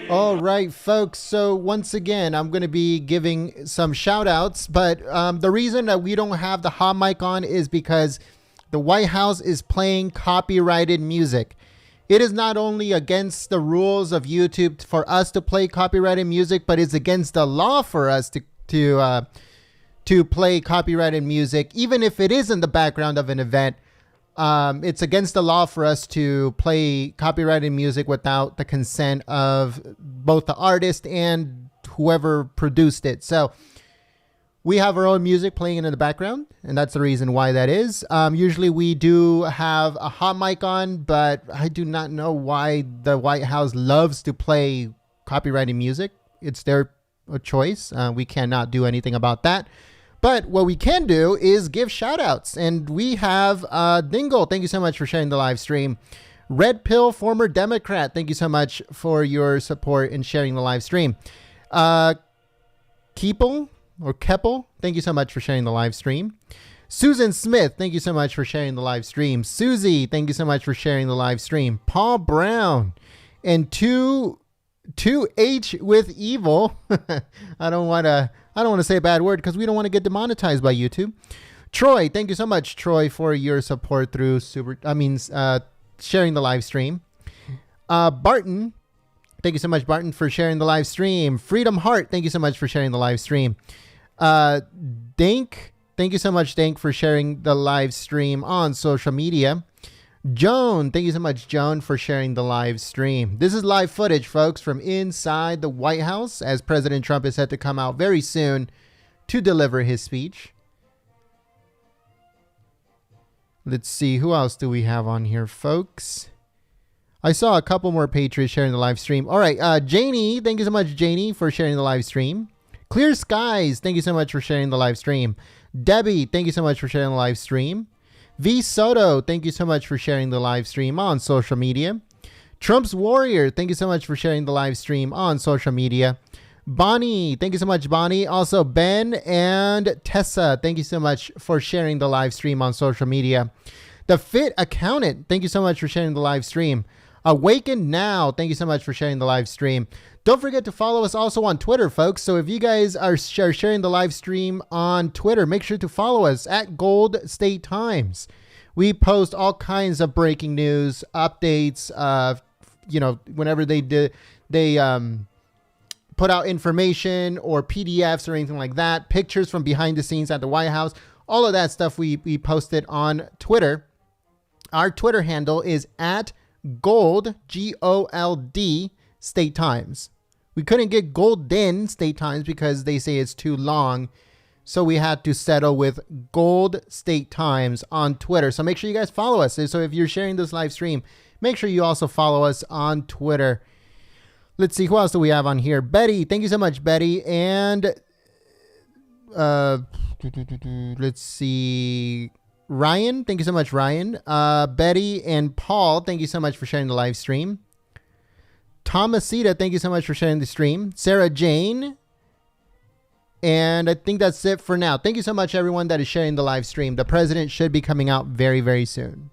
All right, folks. So once again, I'm going to be giving some shout outs, but the reason that we don't have the hot mic on is because the White House is playing copyrighted music. It is not only against the rules of YouTube for us to play copyrighted music, but it's against the law for us to play copyrighted music, even if it is in the background of an event. It's against the law for us to play copyrighted music without the consent of both the artist and whoever produced it. So we have our own music playing in the background, and that's the reason why that is. Usually we do have a hot mic on, but I do not know why the White House loves to play copyrighted music. It's their choice. We cannot do anything about that. But what we can do is give shout outs. And we have Dingle. Thank you so much for sharing the live stream. Red Pill, former Democrat, thank you so much for your support and sharing the live stream. Keppel, thank you so much for sharing the live stream. Susan Smith, thank you so much for sharing the live stream. Susie, thank you so much for sharing the live stream. Paul Brown and 2H with evil. I don't want to say a bad word because we don't want to get demonetized by YouTube. Troy, thank you so much, Troy, for your support through sharing the live stream. Barton, thank you so much, Barton, for sharing the live stream. Freedom Heart, thank you so much for sharing the live stream. Dink, thank you so much, Dink, for sharing the live stream on social media. Joan, thank you so much, Joan, for sharing the live stream. This is live footage, folks, from inside the White House as President Trump is set to come out very soon to deliver his speech. Let's see, who else do we have on here, folks? I saw a couple more Patriots sharing the live stream. All right, Janie, thank you so much, Janie, for sharing the live stream. Clear Skies, thank you so much for sharing the live stream. Debbie, thank you so much for sharing the live stream. V Soto, thank you so much for sharing the live stream on social media. Trump's Warrior, thank you so much for sharing the live stream on social media. Bonnie, thank you so much, Bonnie. Also, Ben and Tessa, thank you so much for sharing the live stream on social media. The Fit Accountant, thank you so much for sharing the live stream. Awaken Now, thank you so much for sharing the live stream. Don't forget to follow us also on Twitter, folks. So if you guys are sharing the live stream on Twitter, make sure to follow us at Gold State Times. We post all kinds of breaking news, updates, whenever they put out information or PDFs or anything like that, pictures from behind the scenes at the White House, all of that stuff we posted on Twitter. Our Twitter handle is at Gold, Gold, State Times. We couldn't get Golden State Times because they say it's too long. So we had to settle with Gold State Times on Twitter. So make sure you guys follow us. So if you're sharing this live stream, make sure you also follow us on Twitter. Let's see, who else do we have on here? Betty, thank you so much, Betty. And let's see, Ryan, thank you so much, Ryan. Betty and Paul, thank you so much for sharing the live stream. Thomasita, thank you so much for sharing the stream. Sarah Jane. And I think that's it for now. Thank you so much, everyone that is sharing the live stream. The president should be coming out very, very soon.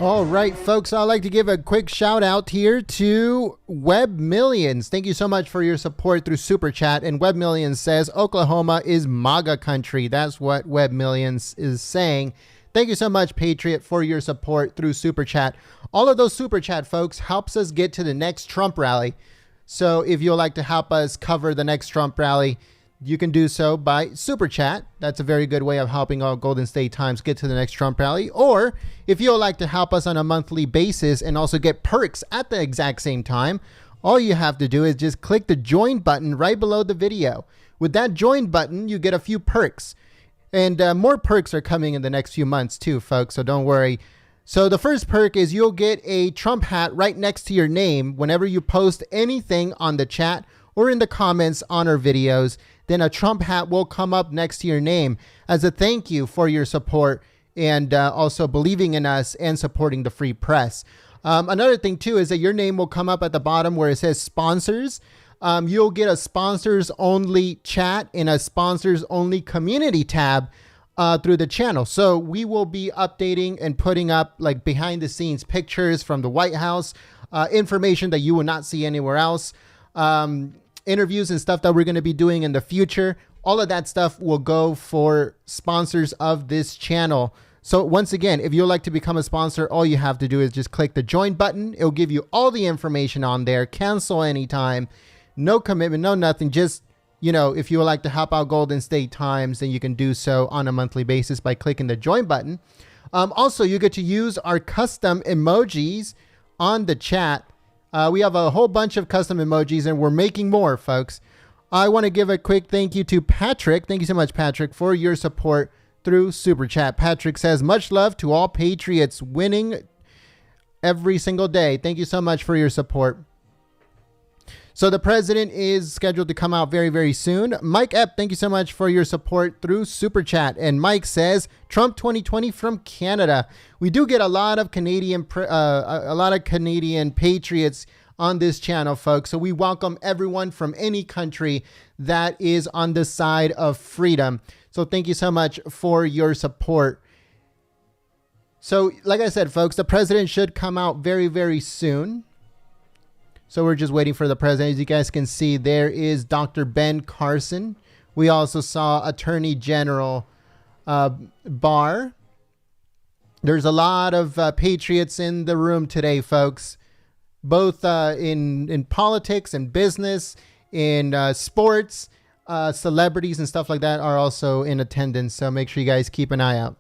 All right, folks, I'd like to give a quick shout out here to Web Millions. Thank you so much for your support through Super Chat. And Web Millions says Oklahoma is MAGA country. That's what Web Millions is saying. Thank you so much, Patriot, for your support through Super Chat. All of those Super Chat, folks, helps us get to the next Trump rally. So if you'd like to help us cover the next Trump rally, you can do so by Super Chat. That's a very good way of helping our Golden State Times get to the next Trump rally. Or if you would like to help us on a monthly basis and also get perks at the exact same time, all you have to do is just click the join button right below the video. With that join button, you get a few perks. And more perks are coming in the next few months too, folks, so don't worry. So the first perk is you'll get a Trump hat right next to your name whenever you post anything on the chat or in the comments on our videos. Then a Trump hat will come up next to your name as a thank you for your support and also believing in us and supporting the free press. Another thing too is that your name will come up at the bottom where it says sponsors. You'll get a sponsors only chat and a sponsors only community tab through the channel. So we will be updating and putting up like behind the scenes pictures from the White House, information that you will not see anywhere else. interviews and stuff that we're going to be doing in the future. All of that stuff will go for sponsors of this channel. So once again, if you'd like to become a sponsor, all you have to do is just click the join button. It'll give you all the information on there. Cancel anytime. No commitment, no nothing. Just, if you would like to help out Golden State Times, then you can do so on a monthly basis by clicking the join button. Also, you get to use our custom emojis on the chat. We have a whole bunch of custom emojis, and we're making more, folks. I want to give a quick thank you to Patrick. Thank you so much, Patrick, for your support through Super Chat. Patrick says, much love to all Patriots winning every single day. Thank you so much for your support. So the president is scheduled to come out very, very soon. Mike Epp, thank you so much for your support through Super Chat. And Mike says, Trump 2020 from Canada. We do get a lot of Canadian Patriots on this channel, folks. So we welcome everyone from any country that is on the side of freedom. So thank you so much for your support. So like I said, folks, the president should come out very, very soon. So we're just waiting for the president. As you guys can see, there is Dr. Ben Carson. We also saw Attorney General Barr. There's a lot of patriots in the room today, folks, both in politics and business, in sports, celebrities and stuff like that are also in attendance. So make sure you guys keep an eye out.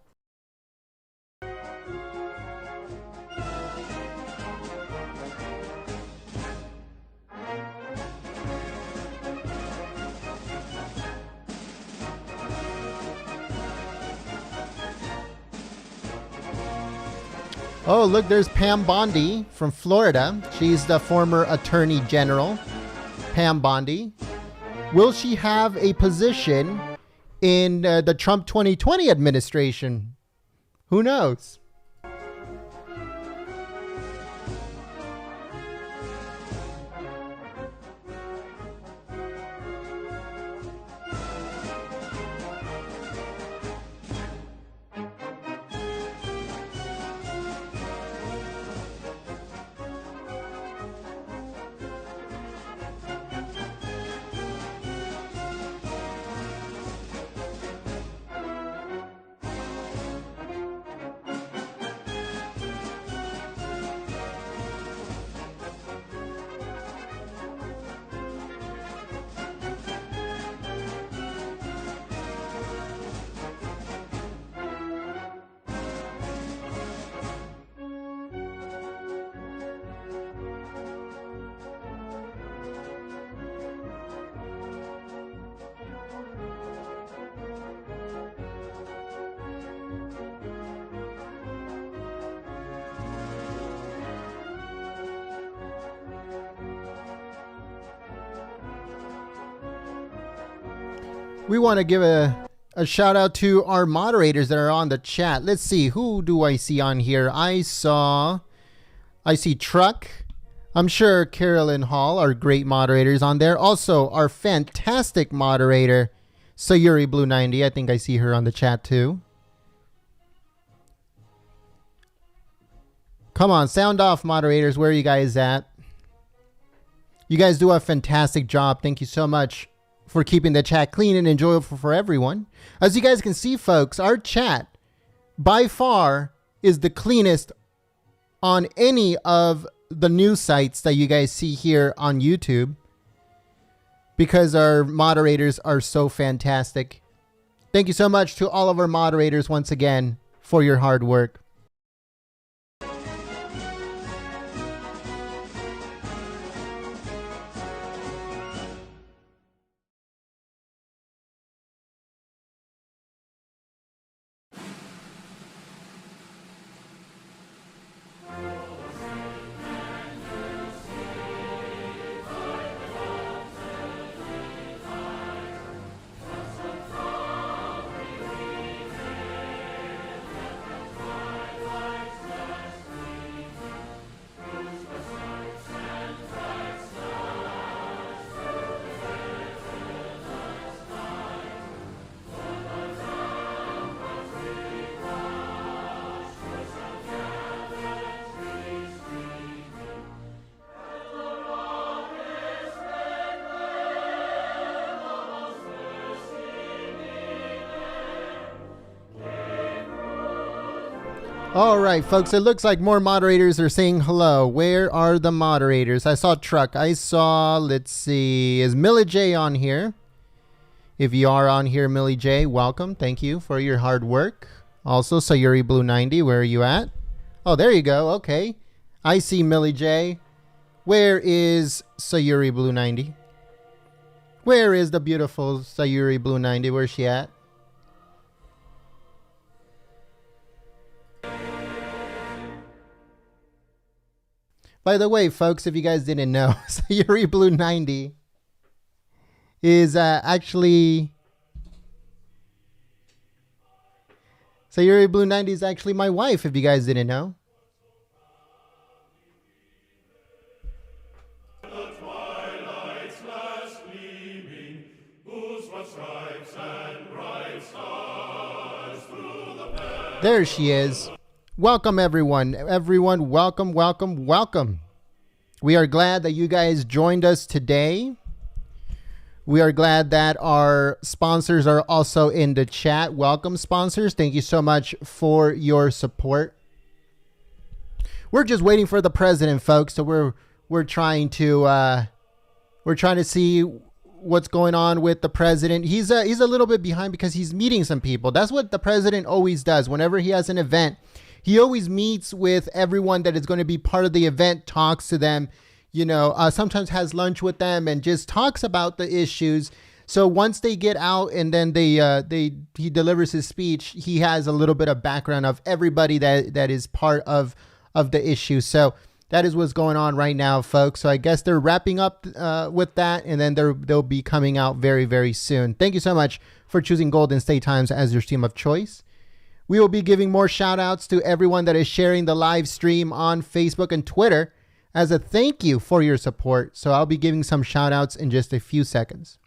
Oh, look, there's Pam Bondi from Florida. She's the former Attorney General, Pam Bondi. Will she have a position in the Trump 2020 administration? Who knows? We want to give a shout out to our moderators that are on the chat. Let's see, who do I see on here? I see Truck. I'm sure Carolyn Hall are great moderators on there. Also, our fantastic moderator, Sayuri Blue 90. I think I see her on the chat too. Come on, sound off, moderators. Where are you guys at? You guys do a fantastic job. Thank you so much for keeping the chat clean and enjoyable for everyone. As you guys can see, folks, our chat by far is the cleanest on any of the news sites that you guys see here on YouTube because our moderators are so fantastic. Thank you so much to all of our moderators once again for your hard work. All right, folks, it looks like more moderators are saying hello. Where are the moderators? I saw Truck. I saw, let's see, is Millie J on here? If you are on here, Millie J, welcome. Thank you for your hard work. Also, Sayuri Blue 90, where are you at? Oh, there you go. Okay. I see Millie J. Where is Sayuri Blue 90? Where is the beautiful Sayuri Blue 90? Where's she at? By the way, folks, if you guys didn't know, Sayuri Blue 90 is actually... Sayuri Blue 90 is actually my wife, if you guys didn't know. There she is. Welcome, everyone. Everyone, welcome, welcome, welcome. We are glad that you guys joined us today. We are glad that our sponsors are also in the chat. Welcome, sponsors. Thank you so much for your support. We're just waiting for the president, folks. So we're trying to see what's going on with the president. He's a little bit behind because he's meeting some people. That's what the president always does. Whenever he has an event, he always meets with everyone that is going to be part of the event, talks to them, sometimes has lunch with them and just talks about the issues. So once they get out and then he delivers his speech, he has a little bit of background of everybody that is part of the issue. So that is what's going on right now, folks. So I guess they're wrapping up with that, and then they'll be coming out very, very soon. Thank you so much for choosing Golden State Times as your stream of choice. We will be giving more shout outs to everyone that is sharing the live stream on Facebook and Twitter as a thank you for your support. So I'll be giving some shout outs in just a few seconds.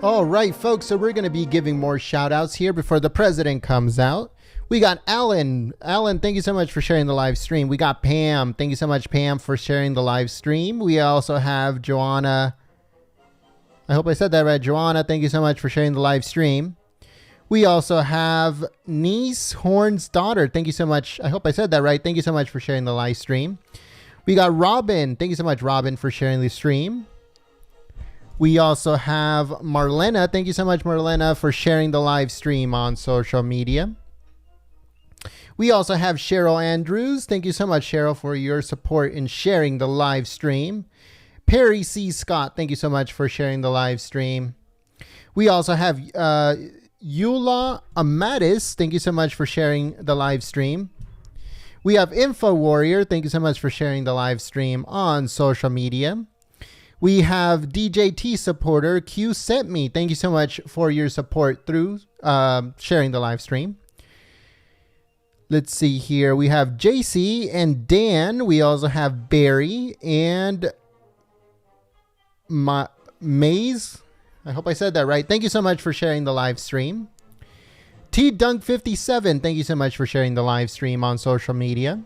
All right, folks, so we're going to be giving more shout outs here before the president comes out. We got Alan. Alan, thank you so much for sharing the live stream. We got Pam. Thank you so much, Pam, for sharing the live stream. We also have Joanna. I hope I said that right. Joanna, thank you so much for sharing the live stream. We also have Niece Horn's daughter. Thank you so much. I hope I said that right. Thank you so much for sharing the live stream. We got Robin. Thank you so much, Robin, for sharing the stream. We also have Marlena. Thank you so much, Marlena, for sharing the live stream on social media. We also have Cheryl Andrews. Thank you so much, Cheryl, for your support in sharing the live stream. Perry C. Scott, thank you so much for sharing the live stream. We also have Eula Amatis. Thank you so much for sharing the live stream. We have Info Warrior. Thank you so much for sharing the live stream on social media. We have DJT supporter Q Sent Me. Thank you so much for your support through sharing the live stream. Let's see here. We have JC and Dan. We also have Barry and Maze. I hope I said that right. Thank you so much for sharing the live stream. T-Dunk57, thank you so much for sharing the live stream on social media.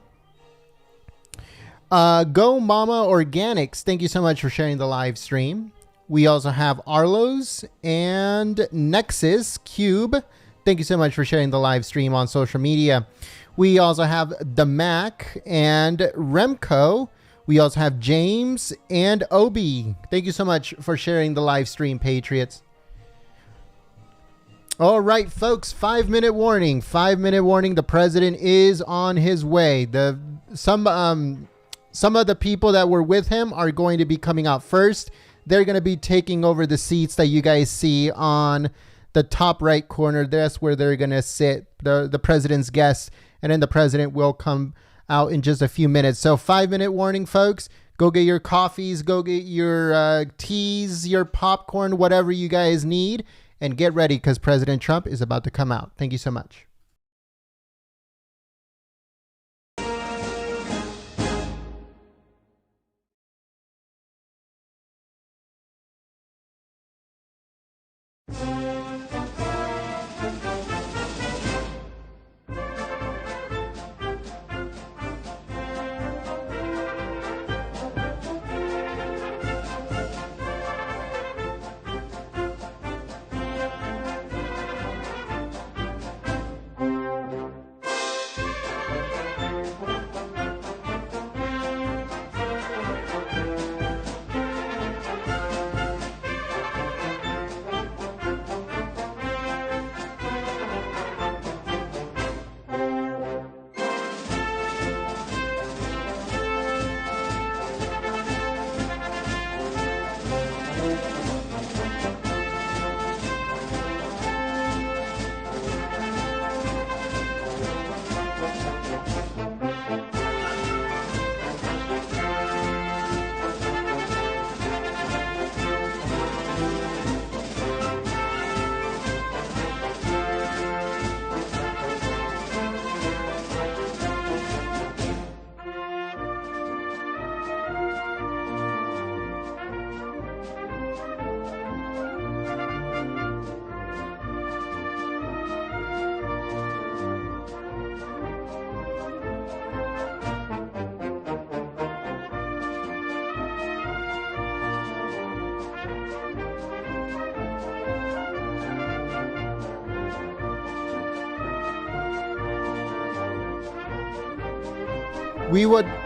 Go Mama Organics, thank you so much for sharing the live stream. We also have Arlos and Nexus Cube. Thank you so much for sharing the live stream on social media. We also have The Mac and Remco. We also have James and Obi. Thank you so much for sharing the live stream, Patriots. All right, folks, 5-minute warning. 5-minute warning. The president is on his way. Some of the people that were with him are going to be coming out first. They're going to be taking over the seats that you guys see on the top right corner. That's where they're going to sit, the president's guests. And then the president will come out in just a few minutes. So 5-minute warning, folks. Go get your coffees. Go get your teas, your popcorn, whatever you guys need. And get ready because President Trump is about to come out. Thank you so much.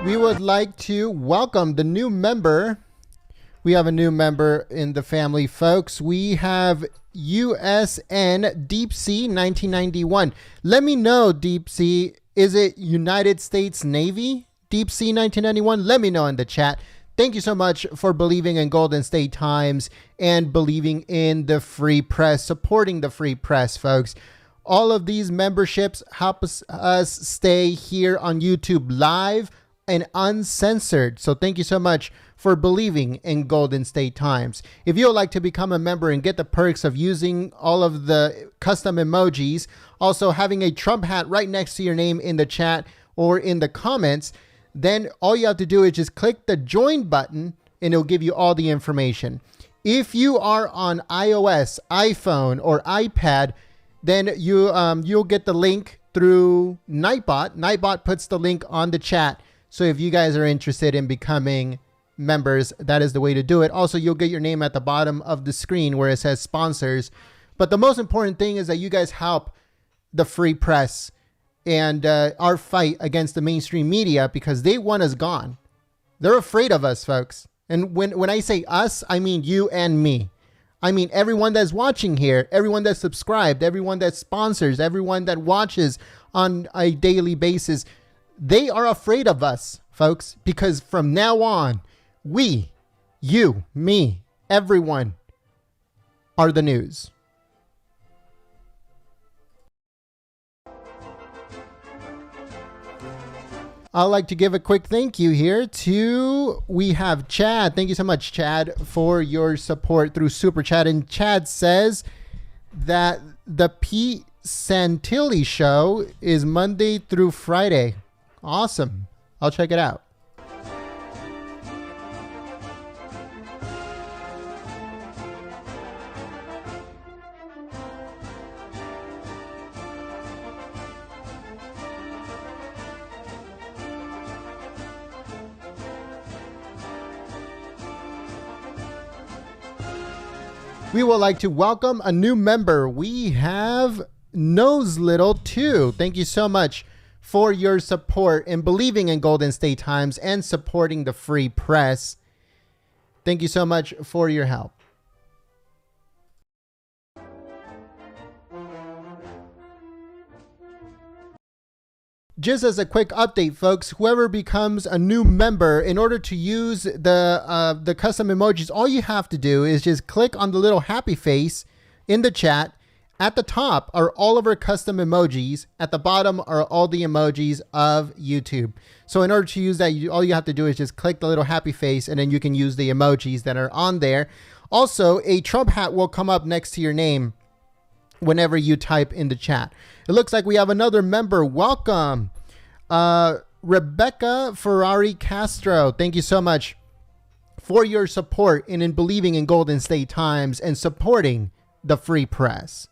We would like to welcome the new member. We have a new member in the family, folks. We have USN Deep Sea 1991. Let me know, Deep Sea, is it United States Navy Deep Sea 1991? Let me know in the chat. Thank you so much for believing in Golden State Times and believing in the free press, supporting the free press, folks. All of these memberships help us stay here on YouTube live and uncensored. So thank you so much for believing in Golden State Times. If you would like to become a member and get the perks of using all of the custom emojis, also having a Trump hat right next to your name in the chat or in the comments, then all you have to do is just click the join button and it'll give you all the information. If you are on iOS, iPhone, or iPad, then you'll get the link through Nightbot. Nightbot puts the link on the chat. So if you guys are interested in becoming members, that is the way to do it. Also, you'll get your name at the bottom of the screen where it says sponsors. But the most important thing is that you guys help the free press and our fight against the mainstream media because they want us gone. They're afraid of us, folks. And when I say us, I mean you and me. I mean, everyone that's watching here, everyone that's subscribed, everyone that sponsors, everyone that watches on a daily basis, they are afraid of us, folks, because from now on, we, you, me, everyone are the news. I'd like to give a quick thank you here to, we have Chad. Thank you so much, Chad, for your support through Super Chat. And Chad says that the Pete Santilli show is Monday through Friday. Awesome. I'll check it out. We would like to welcome a new member. We have Nose Little 2. Thank you so much for your support in believing in Golden State Times and supporting the free press. Thank you so much for your help. Just as a quick update, folks, whoever becomes a new member, in order to use the custom emojis, all you have to do is just click on the little happy face in the chat. At the top are all of our custom emojis. At the bottom are all the emojis of YouTube. So in order to use that, all you have to do is just click the little happy face, and then you can use the emojis that are on there. Also, a Trump hat will come up next to your name whenever you type in the chat. It looks like we have another member. Welcome, Rebecca Ferrari Castro. Thank you so much for your support and in believing in Golden State Times and supporting the free press.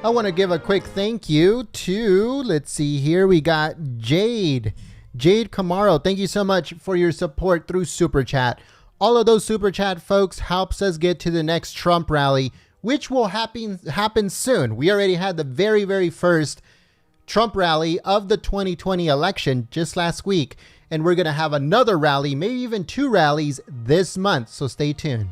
I want to give a quick thank you to, let's see here, we got Jade Camaro. Thank you so much for your support through Super Chat. All of those Super Chat folks helps us get to the next Trump rally, which will happen soon. We already had the very first Trump rally of the 2020 election just last week, and we're going to have another rally, maybe even 2 rallies this month, so stay tuned.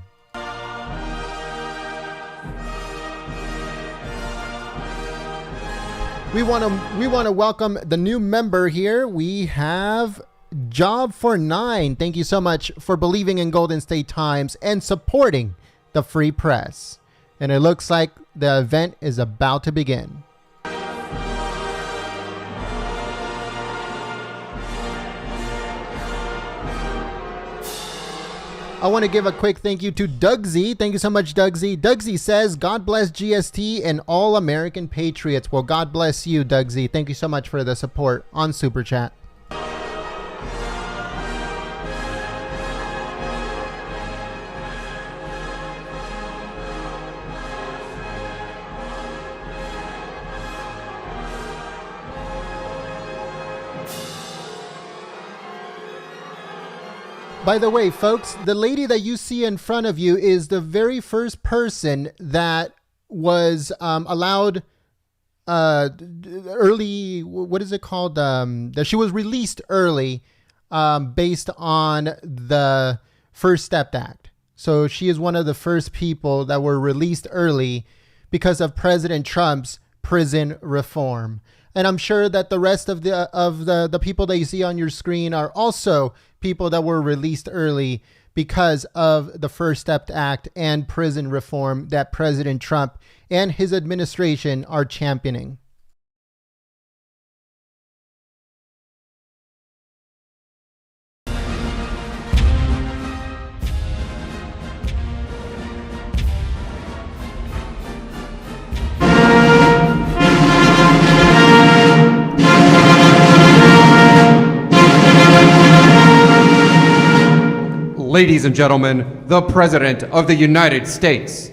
We want to welcome the new member here. We have Job for 9. Thank you so much for believing in Golden State Times and supporting the free press. And it looks like the event is about to begin. I want to give a quick thank you to Doug Z. Thank you so much, Doug Z. Doug Z says, God bless GST and all American Patriots. Well, God bless you, Doug Z. Thank you so much for the support on Super Chat. By the way, folks, the lady that you see in front of you is the very first person that was allowed early, what is it called? That she was released early based on the First Step Act. So she is one of the first people that were released early because of President Trump's prison reform. And I'm sure that the rest of the people that you see on your screen are also people that were released early because of the First Step Act and prison reform that President Trump and his administration are championing. Ladies and gentlemen, the President of the United States.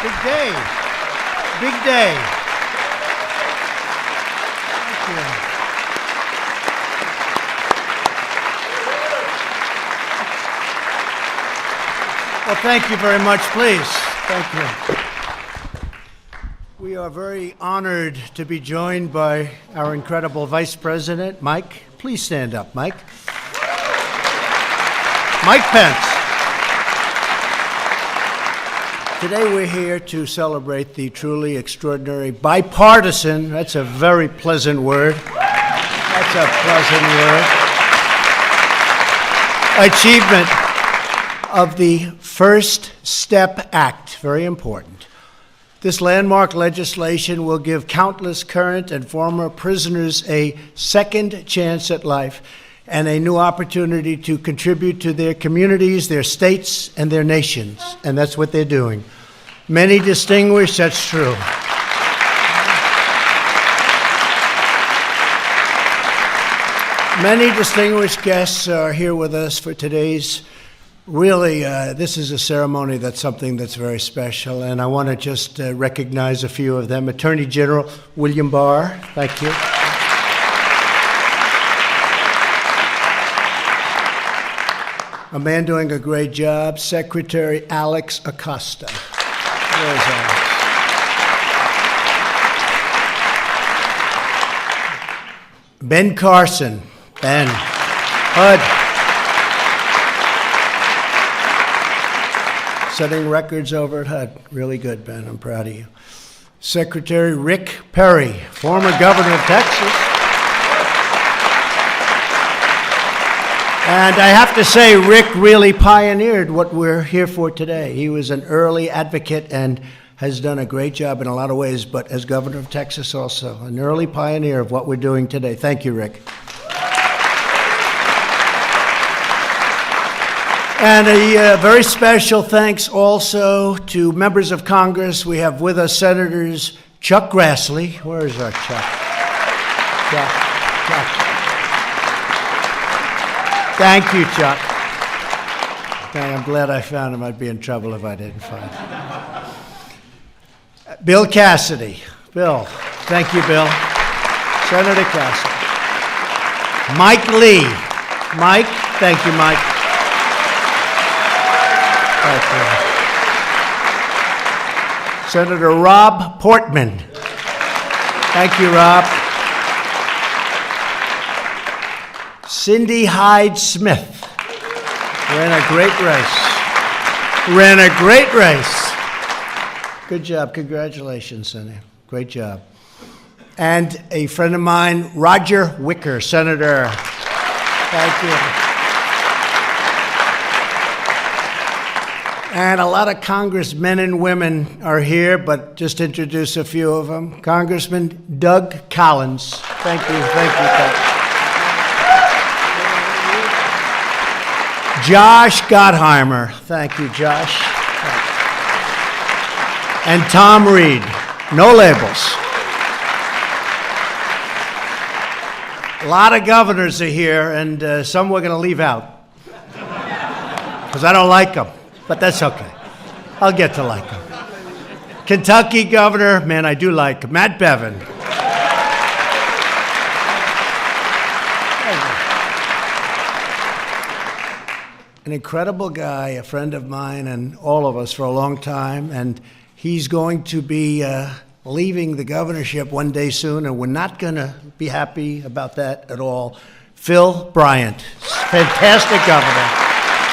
Big day. Big day. Thank you. Well, thank you very much, please. Thank you. We are very honored to be joined by our incredible Vice President, Mike. Please stand up, Mike. Mike Pence. Today we're here to celebrate the truly extraordinary bipartisan, that's a very pleasant word, that's a pleasant word, achievement of the First Step Act, very important. This landmark legislation will give countless current and former prisoners a second chance at life and a new opportunity to contribute to their communities, their states, and their nations. And that's what they're doing. Many distinguished, that's true. Many distinguished guests are here with us for today's, really, this is a ceremony that's something that's very special, and I want to just recognize a few of them. Attorney General William Barr, thank you. A man doing a great job, Secretary Alex Acosta. Where's Alex? Ben Carson. Ben. HUD. Setting records over at HUD. Really good, Ben. I'm proud of you. Secretary Rick Perry, former governor of Texas. And I have to say, Rick really pioneered what we're here for today. He was an early advocate and has done a great job in a lot of ways, but as governor of Texas also, an early pioneer of what we're doing today. Thank you, Rick. And a very special thanks also to members of Congress. We have with us Senators Chuck Grassley. Where is our Chuck? Chuck. Thank you, Chuck. I'm glad I found him. I'd be in trouble if I didn't find him. Bill Cassidy. Bill. Thank you, Bill. Senator Cassidy. Mike Lee. Mike. Thank you, Mike. Thank you. Senator Rob Portman. Thank you, Rob. Cindy Hyde-Smith ran a great race. Good job. Congratulations, Cindy. Great job. And a friend of mine, Roger Wicker, Senator. Thank you. And a lot of congressmen and women are here, but just introduce a few of them. Congressman Doug Collins. Thank you, Doug. Josh Gottheimer. Thank you, Josh. And Tom Reed. No labels. A lot of governors are here, and some we're going to leave out. Because I don't like them, but that's okay. I'll get to like them. Kentucky Governor, man, I do like Matt Bevin. An incredible guy, a friend of mine and all of us for a long time, and he's going to be leaving the governorship one day soon, and we're not going to be happy about that at all. Phil Bryant, fantastic governor.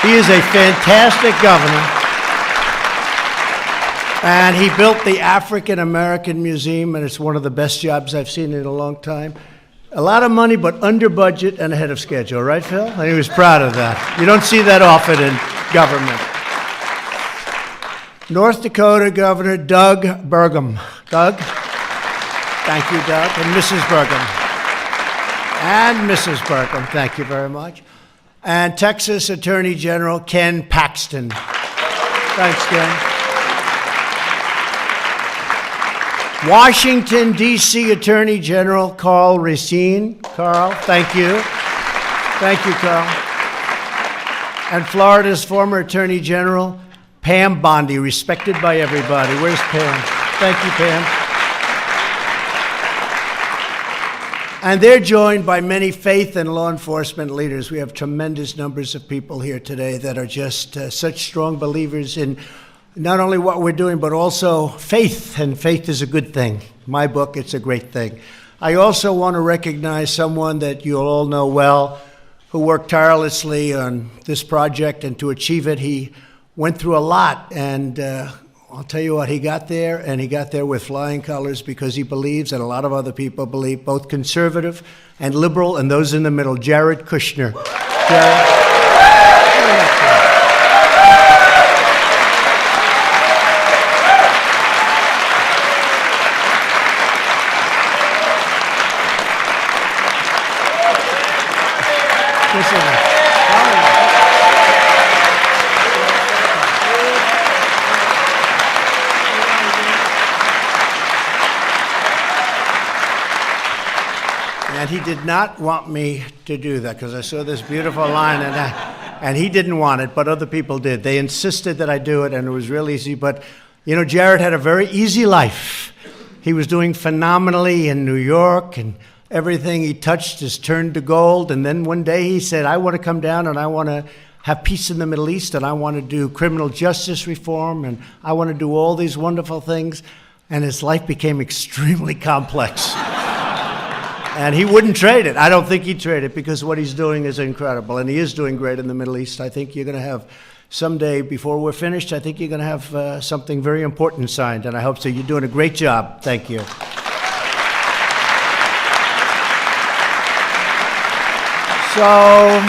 He is a fantastic governor. And he built the African American Museum, and it's one of the best jobs I've seen in a long time. A lot of money, but under budget and ahead of schedule, right, Phil? And he was proud of that. You don't see that often in government. North Dakota Governor Doug Burgum. Doug? Thank you, Doug. And Mrs. Burgum. And Mrs. Burgum, thank you very much. And Texas Attorney General Ken Paxton. Thanks, Ken. Washington, D.C. Attorney General Carl Racine. Carl, thank you. Thank you, Carl. And Florida's former Attorney General, Pam Bondi, respected by everybody. Where's Pam? Thank you, Pam. And they're joined by many faith and law enforcement leaders. We have tremendous numbers of people here today that are just such strong believers in not only what we're doing, but also faith, and faith is a good thing. My book, it's a great thing. I also want to recognize someone that you'll all know well, who worked tirelessly on this project, and to achieve it, he went through a lot, and I'll tell you what, he got there, and he got there with flying colors because he believes, and a lot of other people believe, both conservative and liberal, and those in the middle. Jared Kushner. Jared. And he did not want me to do that because I saw this beautiful line, and he didn't want it, but other people did. They insisted that I do it, and it was real easy. But, you know, Jared had a very easy life. He was doing phenomenally in New York, and everything he touched is turned to gold. And then one day he said, I want to come down and I want to have peace in the Middle East, and I want to do criminal justice reform, and I want to do all these wonderful things. And his life became extremely complex. And he wouldn't trade it. I don't think he'd trade it because what he's doing is incredible. And he is doing great in the Middle East. I think you're going to have someday, before we're finished, I think you're going to have something very important signed. And I hope so. You're doing a great job. Thank you. So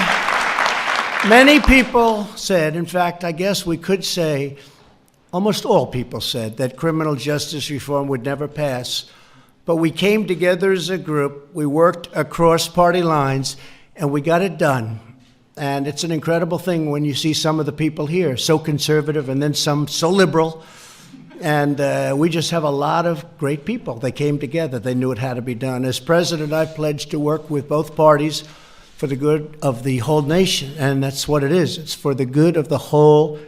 many people said, in fact, I guess we could say, almost all people said, that criminal justice reform would never pass. But we came together as a group, we worked across party lines, and we got it done. And it's an incredible thing when you see some of the people here, so conservative, and then some so liberal. And we just have a lot of great people. They came together, they knew it had to be done. As president, I pledged to work with both parties for the good of the whole nation, and that's what it is. It's for the good of the whole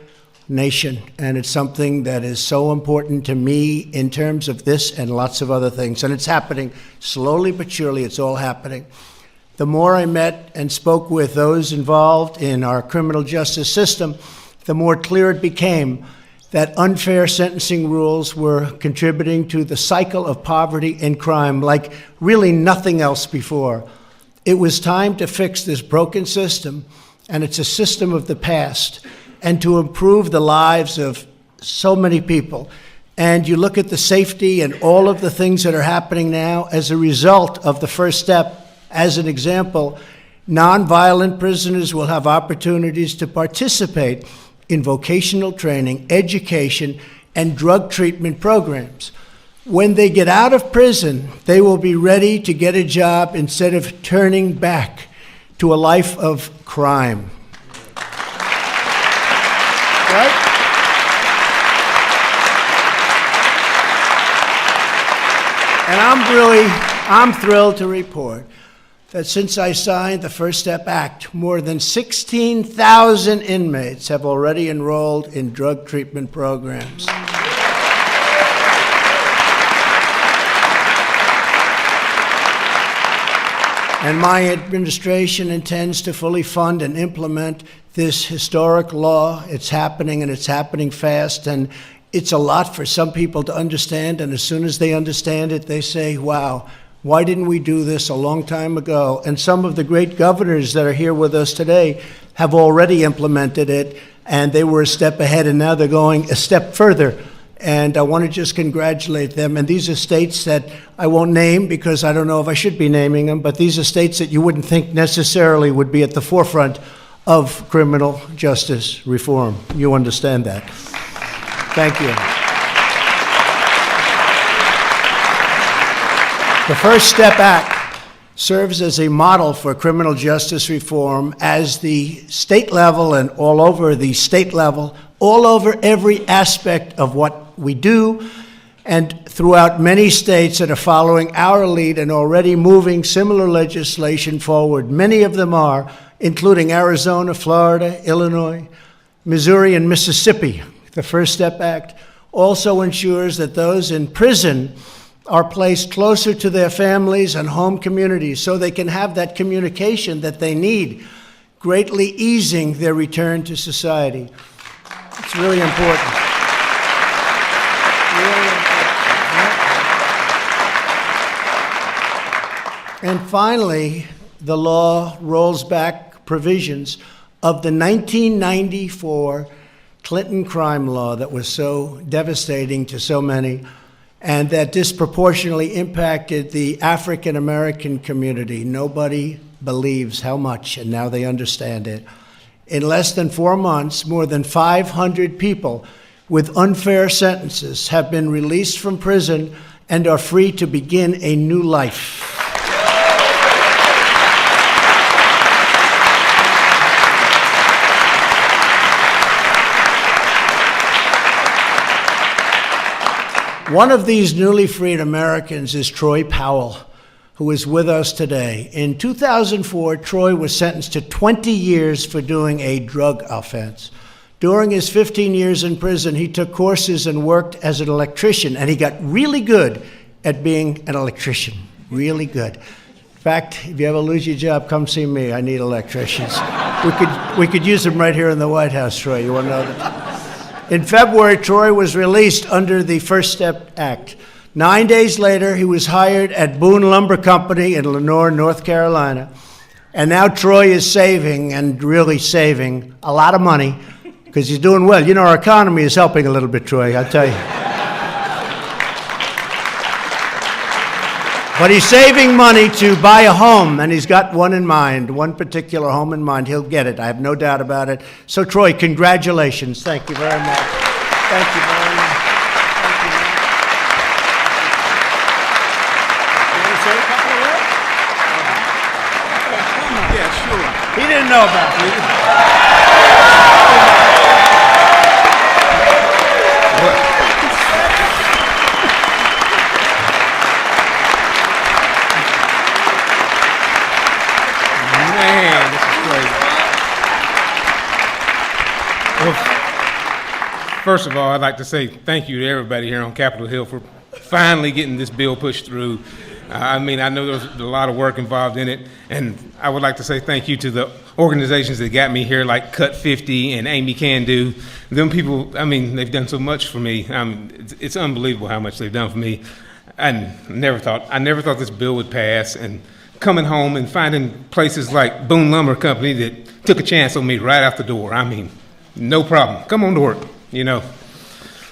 nation, and it's something that is so important to me in terms of this and lots of other things. And it's happening slowly but surely. It's all happening. The more I met and spoke with those involved in our criminal justice system, the more clear it became that unfair sentencing rules were contributing to the cycle of poverty and crime like really nothing else before. It was time to fix this broken system, and it's a system of the past, and to improve the lives of so many people. And you look at the safety and all of the things that are happening now as a result of the first step. As an example, nonviolent prisoners will have opportunities to participate in vocational training, education, and drug treatment programs. When they get out of prison, they will be ready to get a job instead of turning back to a life of crime. Right? And I'm thrilled to report that since I signed the First Step Act, more than 16,000 inmates have already enrolled in drug treatment programs. And my administration intends to fully fund and implement this historic law. It's happening, and it's happening fast, and it's a lot for some people to understand, and as soon as they understand it, they say, wow, why didn't we do this a long time ago? And some of the great governors that are here with us today have already implemented it, and they were a step ahead, and now they're going a step further. And I want to just congratulate them. And these are states that I won't name because I don't know if I should be naming them, but these are states that you wouldn't think necessarily would be at the forefront of criminal justice reform. You understand that. Thank you. The First Step Act serves as a model for criminal justice reform as the state level and all over the state level, all over every aspect of what we do, and throughout many states that are following our lead and already moving similar legislation forward. Many of them are, including Arizona, Florida, Illinois, Missouri, and Mississippi. The First Step Act also ensures that those in prison are placed closer to their families and home communities so they can have that communication that they need, greatly easing their return to society. It's really important. Really important. And finally, the law rolls back provisions of the 1994 Clinton crime law that was so devastating to so many and that disproportionately impacted the African American community. Nobody believes how much, and now they understand it. In less than 4 months, more than 500 people with unfair sentences have been released from prison and are free to begin a new life. One of these newly freed Americans is Troy Powell, who is with us today. In 2004, Troy was sentenced to 20 years for doing a drug offense. During his 15 years in prison, he took courses and worked as an electrician, and he got really good at being an electrician, really good. In fact, if you ever lose your job, come see me. I need electricians. We could use them right here in the White House, Troy. You want to know that? In February, Troy was released under the First Step Act. 9 days later, he was hired at Boone Lumber Company in Lenoir, North Carolina. And now Troy is saving, and really saving, a lot of money because he's doing well. You know, our economy is helping a little bit, Troy, I'll tell you. But he's saving money to buy a home, and he's got one in mind, one particular home in mind. He'll get it. I have no doubt about it. So, Troy, congratulations. Thank you very much. Thank you very much. Thank you, man. You want to say a couple of words? Yeah, sure. He didn't know about me. First of all, I'd like to say thank you to everybody here on Capitol Hill for finally getting this bill pushed through. I mean, I know there was a lot of work involved in it, and I would like to say thank you to the organizations that got me here, like Cut 50 and Amy Can Do. Them people, I mean, they've done so much for me. It's unbelievable how much they've done for me. I never thought this bill would pass, and coming home and finding places like Boone Lumber Company that took a chance on me right out the door. I mean, no problem. Come on to work. You know,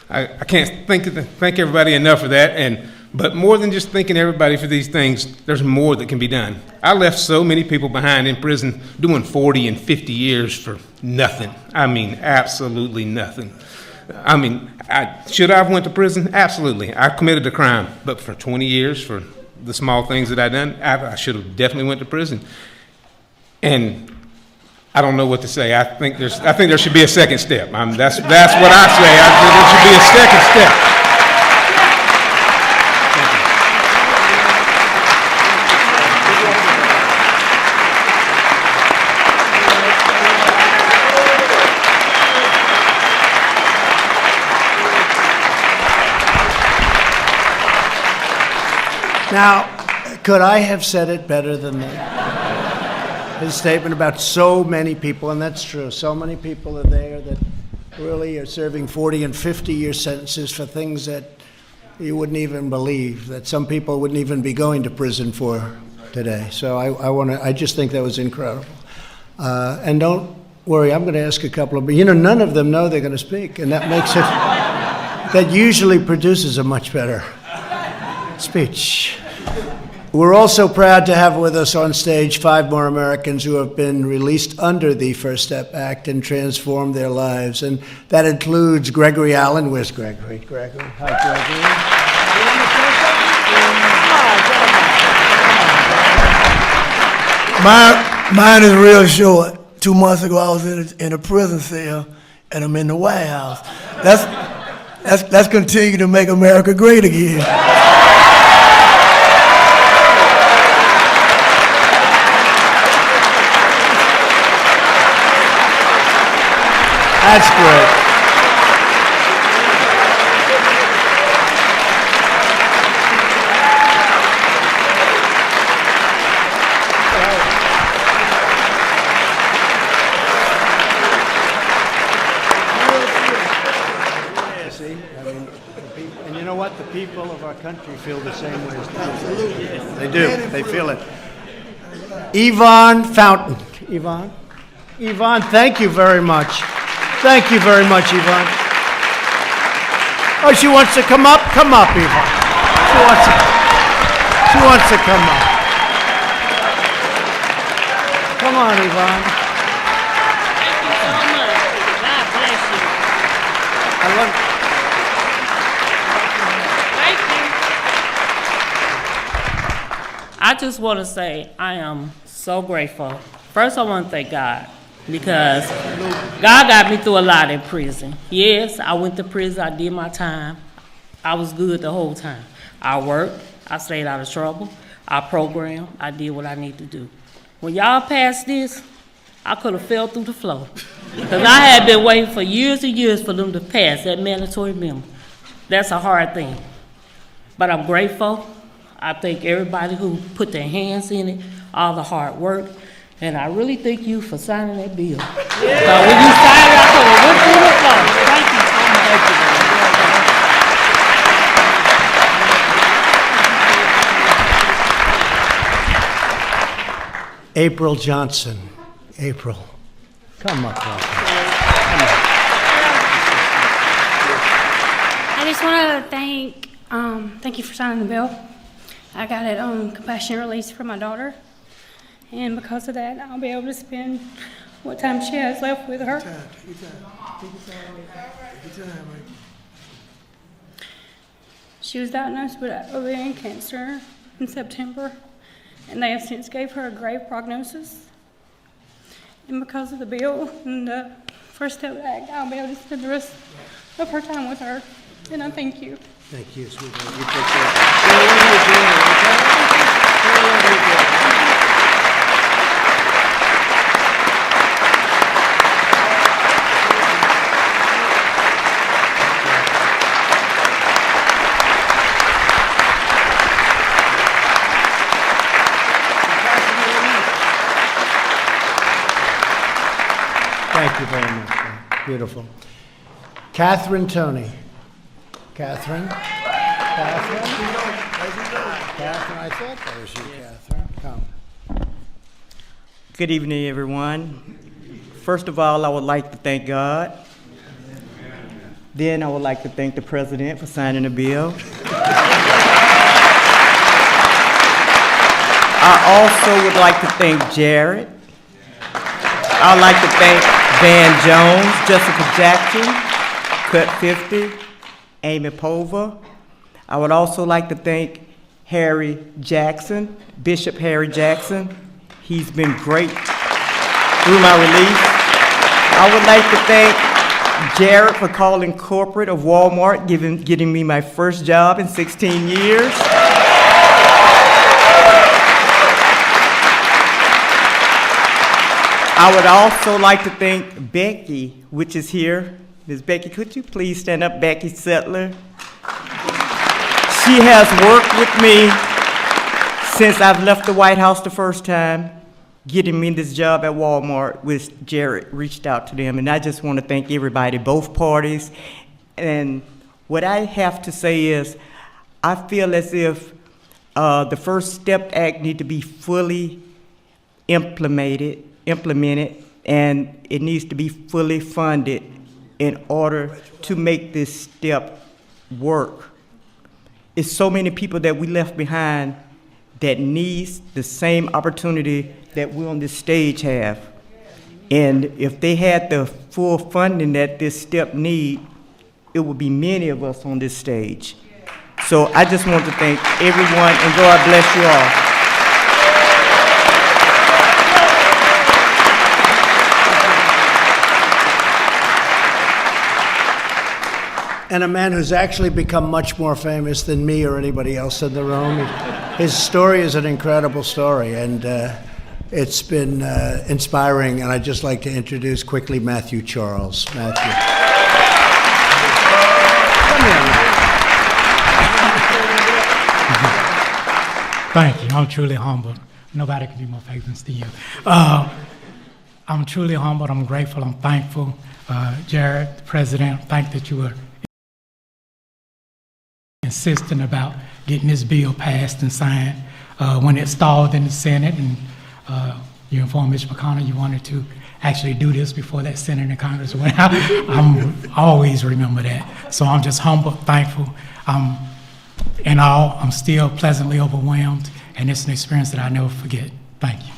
I can't thank everybody enough for that. But more than just thanking everybody for these things, there's more that can be done. I left so many people behind in prison doing 40 and 50 years for nothing. I mean, absolutely nothing. I mean, should I have went to prison? Absolutely. I committed a crime, but for 20 years for the small things that I done, I should have definitely went to prison. And I don't know what to say. I think there should be a second step. That's what I say. I think there should be a second step. Now, could I have said it better than that? His statement about so many people, and that's true, so many people are there that really are serving 40 and 50-year sentences for things that you wouldn't even believe, that some people wouldn't even be going to prison for today. So I just think that was incredible. And don't worry, I'm going to ask a couple of, but none of them know they're going to speak, and that makes it, that usually produces a much better speech. We're also proud to have with us on stage 5 more Americans who have been released under the First Step Act and transformed their lives. And that includes Gregory Allen. Where's Gregory? Gregory. Hi, Gregory. Mine is real short. 2 months ago, I was in a prison cell, and I'm in the White House. Let's continue to make America great again. That's great. See, and you know what? The people of our country feel the same way as absolutely. They do. They feel it. Yvonne Fountain. Yvonne, thank you very much. Thank you very much, Yvonne. Oh, she wants to come up? Come up, Yvonne. She wants to come up. Come on, Yvonne. Thank you so much. God bless you. I love Thank you. I just want to say I am so grateful. First, I want to thank God, because God got me through a lot in prison. Yes, I went to prison, I did my time. I was good the whole time. I worked, I stayed out of trouble, I programmed, I did what I need to do. When y'all passed this, I could have fell through the floor. Because I had been waiting for years and years for them to pass that mandatory minimum. That's a hard thing. But I'm grateful. I thank everybody who put their hands in it, all the hard work. And I really thank you for signing that bill. Yeah. So when you signed it, I could have went through the floor. Thank you so it. April Johnson. April. Come up, April. I just want to thank you for signing the bill. I got it on compassionate release for my daughter. And because of that, I'll be able to spend what time she has left with her. She was diagnosed with ovarian cancer in September, and they have since gave her a grave prognosis. And because of the bill and the First Step Act, I'll be able to spend the rest of her time with her. And I thank you. Thank you, sweetheart. You take care. Thank you very much. Beautiful. Catherine Toney. Catherine, I thought that was you, Catherine. Come. Good evening, everyone. First of all, I would like to thank God. Then I would like to thank the President for signing the bill. I also would like to thank Jared. I'd like to thank Van Jones, Jessica Jackson, Cut 50, Amy Pova. I would also like to thank Harry Jackson, Bishop Harry Jackson. He's been great through my release. I would like to thank Jared for calling corporate of Walmart, getting me my first job in 16 years. I would also like to thank Becky, which is here. Ms. Becky, could you please stand up, Becky Settler? She has worked with me Since I've left the White House the first time, getting me this job at Walmart, which Jared reached out to them, and I just want to thank everybody, both parties. And what I have to say is, I feel as if the First Step Act need to be fully implemented, and it needs to be fully funded in order to make this step work. It's so many people that we left behind that needs the same opportunity that we on this stage have. And if they had the full funding that this step need, it would be many of us on this stage. So I just want to thank everyone, and God bless you all. And a man who's actually become much more famous than me or anybody else in the room. His story is an incredible story, and it's been inspiring. And I'd just like to introduce quickly Matthew Charles. Matthew. Come here, Matthew. Thank you. I'm truly humbled. Nobody can be more famous than you. I'm truly humbled. I'm grateful. I'm thankful. Jared, the president, thank that you were insistent about getting this bill passed and signed. When it stalled in the Senate, and you informed Mitch McConnell you wanted to actually do this before that Senate and Congress went out. I always remember that. So I'm just humble, thankful. In all, I'm still pleasantly overwhelmed, and it's an experience that I never forget. Thank you.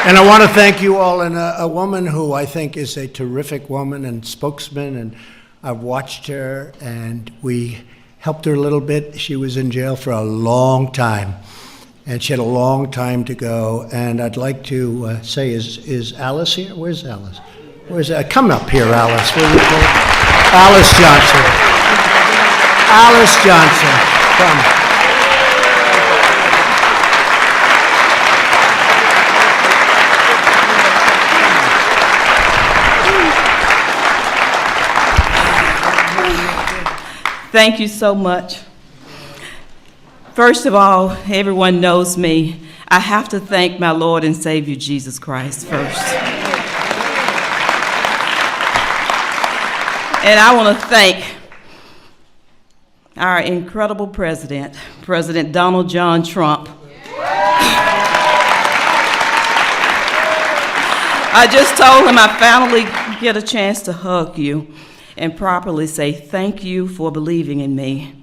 And I want to thank you all, and a woman who I think is a terrific woman and spokesman, and I've watched her, and we helped her a little bit. She was in jail for a long time, and she had a long time to go. And I'd like to say, is Alice here? Where's Alice? Come up here, Alice. Alice Johnson. Alice Johnson, come. Thank you so much. First of all, everyone knows me. I have to thank my Lord and Savior Jesus Christ first. And I want to thank our incredible president, President Donald John Trump. I just told him I finally get a chance to hug you and properly say thank you for believing in me.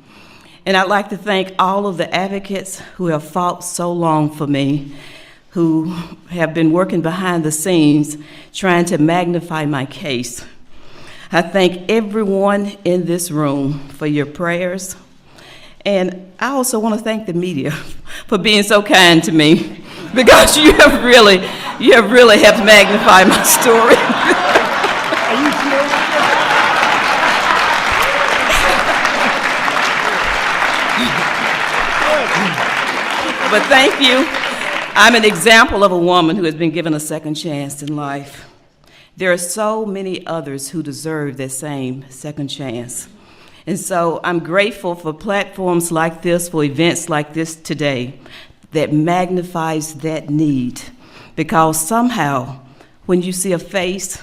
And I'd like to thank all of the advocates who have fought so long for me, who have been working behind the scenes trying to magnify my case. I thank everyone in this room for your prayers. And I also want to thank the media for being so kind to me, because you have really helped magnify my story. Are you serious? But thank you. I'm an example of a woman who has been given a second chance in life. There are so many others who deserve that same second chance. And so I'm grateful for platforms like this, for events like this today, that magnifies that need. Because somehow, when you see a face,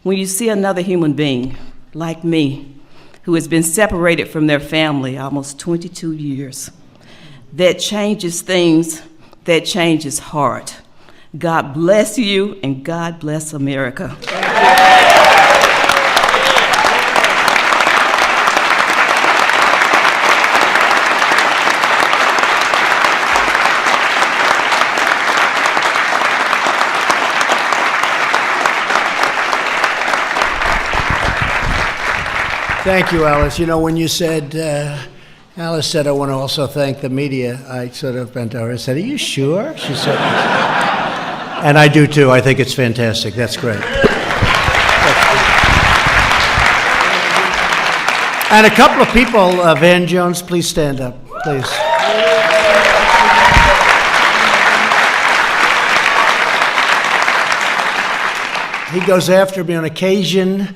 when you see another human being like me, who has been separated from their family almost 22 years, that changes things, that changes heart. God bless you, and God bless America. Thank you, Alice. You know, when you said, Alice said, I want to also thank the media, I sort of bent over and said, are you sure? She said, and I do too. I think it's fantastic. That's great. And a couple of people, Van Jones, please stand up, please. He goes after me on occasion.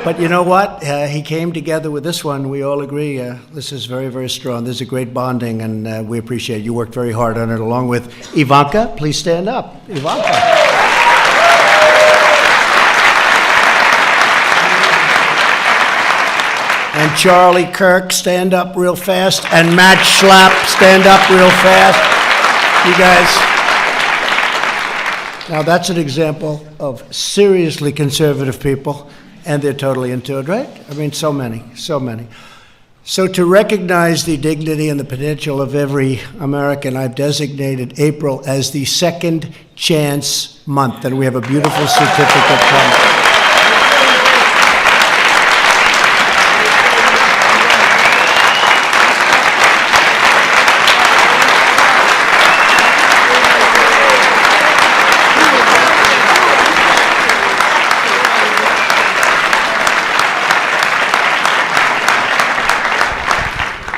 But you know what? He came together with this one. We all agree this is very, very strong. This is a great bonding, and we appreciate it. You worked very hard on it, along with Ivanka. Please stand up. Ivanka. And Charlie Kirk, stand up real fast. And Matt Schlapp, stand up real fast. You guys. Now, that's an example of seriously conservative people. And they're totally into it, right? I mean, so many, so many. So to recognize the dignity and the potential of every American, I've designated April as the Second Chance Month, and we have a beautiful certificate coming.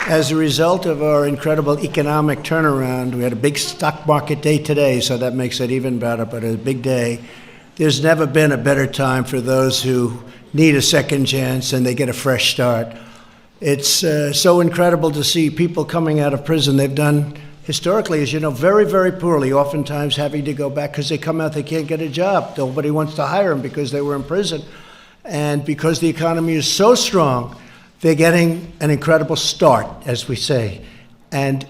As a result of our incredible economic turnaround, we had a big stock market day today, so that makes it even better, but a big day. There's never been a better time for those who need a second chance and they get a fresh start. It's so incredible to see people coming out of prison. They've done, historically, as you know, very, very poorly, oftentimes having to go back because they come out, they can't get a job. Nobody wants to hire them because they were in prison. And because the economy is so strong, they're getting an incredible start, as we say. And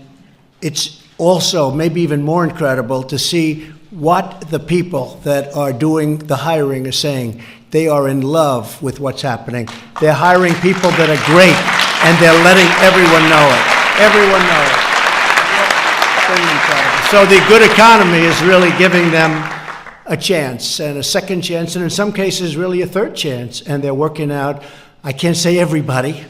it's also maybe even more incredible to see what the people that are doing the hiring are saying. They are in love with what's happening. They're hiring people that are great, and they're letting everyone know it. Everyone know it. So the good economy is really giving them a chance, and a second chance, and in some cases really a third chance. And they're working out, I can't say everybody,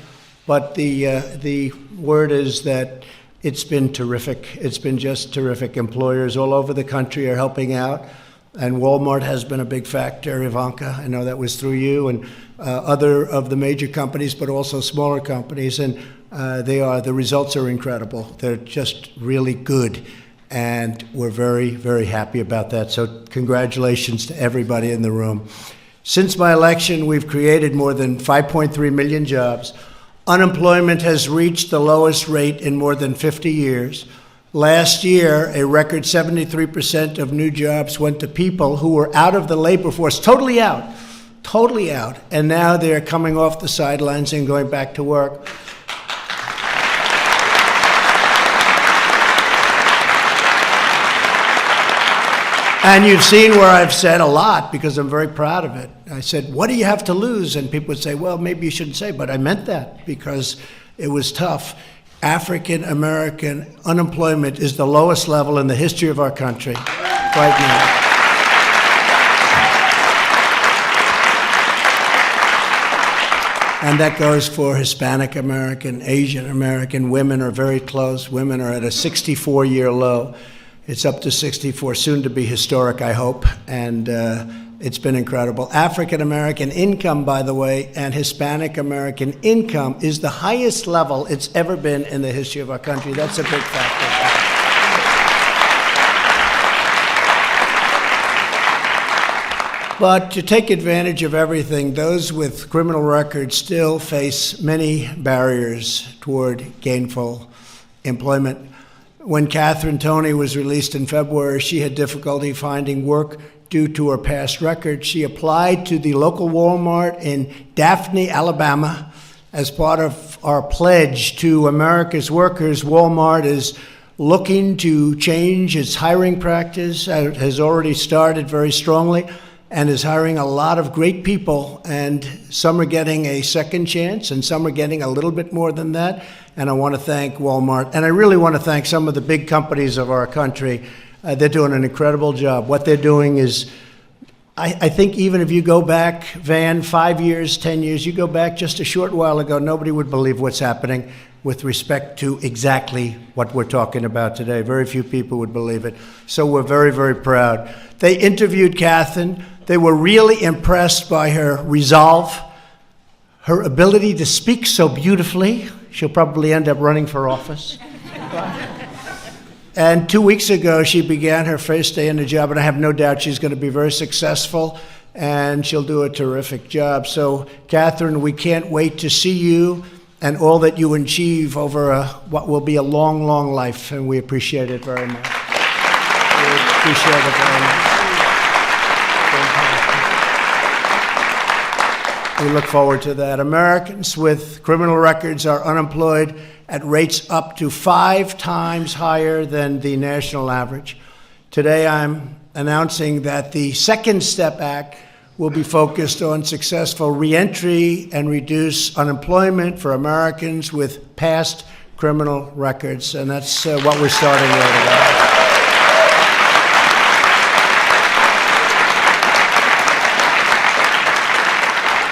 but the word is that it's been terrific. It's been just terrific. Employers all over the country are helping out, and Walmart has been a big factor. Ivanka, I know that was through you, and other of the major companies, but also smaller companies, and the results are incredible. They're just really good, and we're very, very happy about that. So congratulations to everybody in the room. Since my election, we've created more than 5.3 million jobs. Unemployment has reached the lowest rate in more than 50 years. Last year, a record 73% of new jobs went to people who were out of the labor force, totally out, and now they're coming off the sidelines and going back to work. And you've seen where I've said a lot, because I'm very proud of it. I said, what do you have to lose? And people would say, well, maybe you shouldn't say, but I meant that because it was tough. African American unemployment is the lowest level in the history of our country right now. And that goes for Hispanic American, Asian American. Women are very close. Women are at a 64-year low. It's up to 64, soon to be historic, I hope, and it's been incredible. African American income, by the way, and Hispanic American income is the highest level it's ever been in the history of our country. That's a big factor. But to take advantage of everything, those with criminal records still face many barriers toward gainful employment. When Catherine Toney was released in February, she had difficulty finding work due to her past record. She applied to the local Walmart in Daphne, Alabama. As part of our pledge to America's workers, Walmart is looking to change its hiring practice. It has already started very strongly and is hiring a lot of great people, and some are getting a second chance and some are getting a little bit more than that. And I want to thank Walmart, and I really want to thank some of the big companies of our country. They're doing an incredible job. What they're doing is, I think even if you go back, Van, 5 years, 10 years, you go back just a short while ago, nobody would believe what's happening with respect to exactly what we're talking about today. Very few people would believe it. So we're very, very proud. They interviewed Catherine. They were really impressed by her resolve, her ability to speak so beautifully. She'll probably end up running for office. And 2 weeks ago, she began her first day in the job, and I have no doubt she's going to be very successful. and she'll do a terrific job. So, Catherine, we can't wait to see you and all that you achieve over what will be a long, long life, and we appreciate it very much. We appreciate it very much. We look forward to that. Americans with criminal records are unemployed at rates up to 5 times higher than the national average. Today, I'm announcing that the Second Step Act will be focused on successful reentry and reduce unemployment for Americans with past criminal records, and that's what we're starting with today.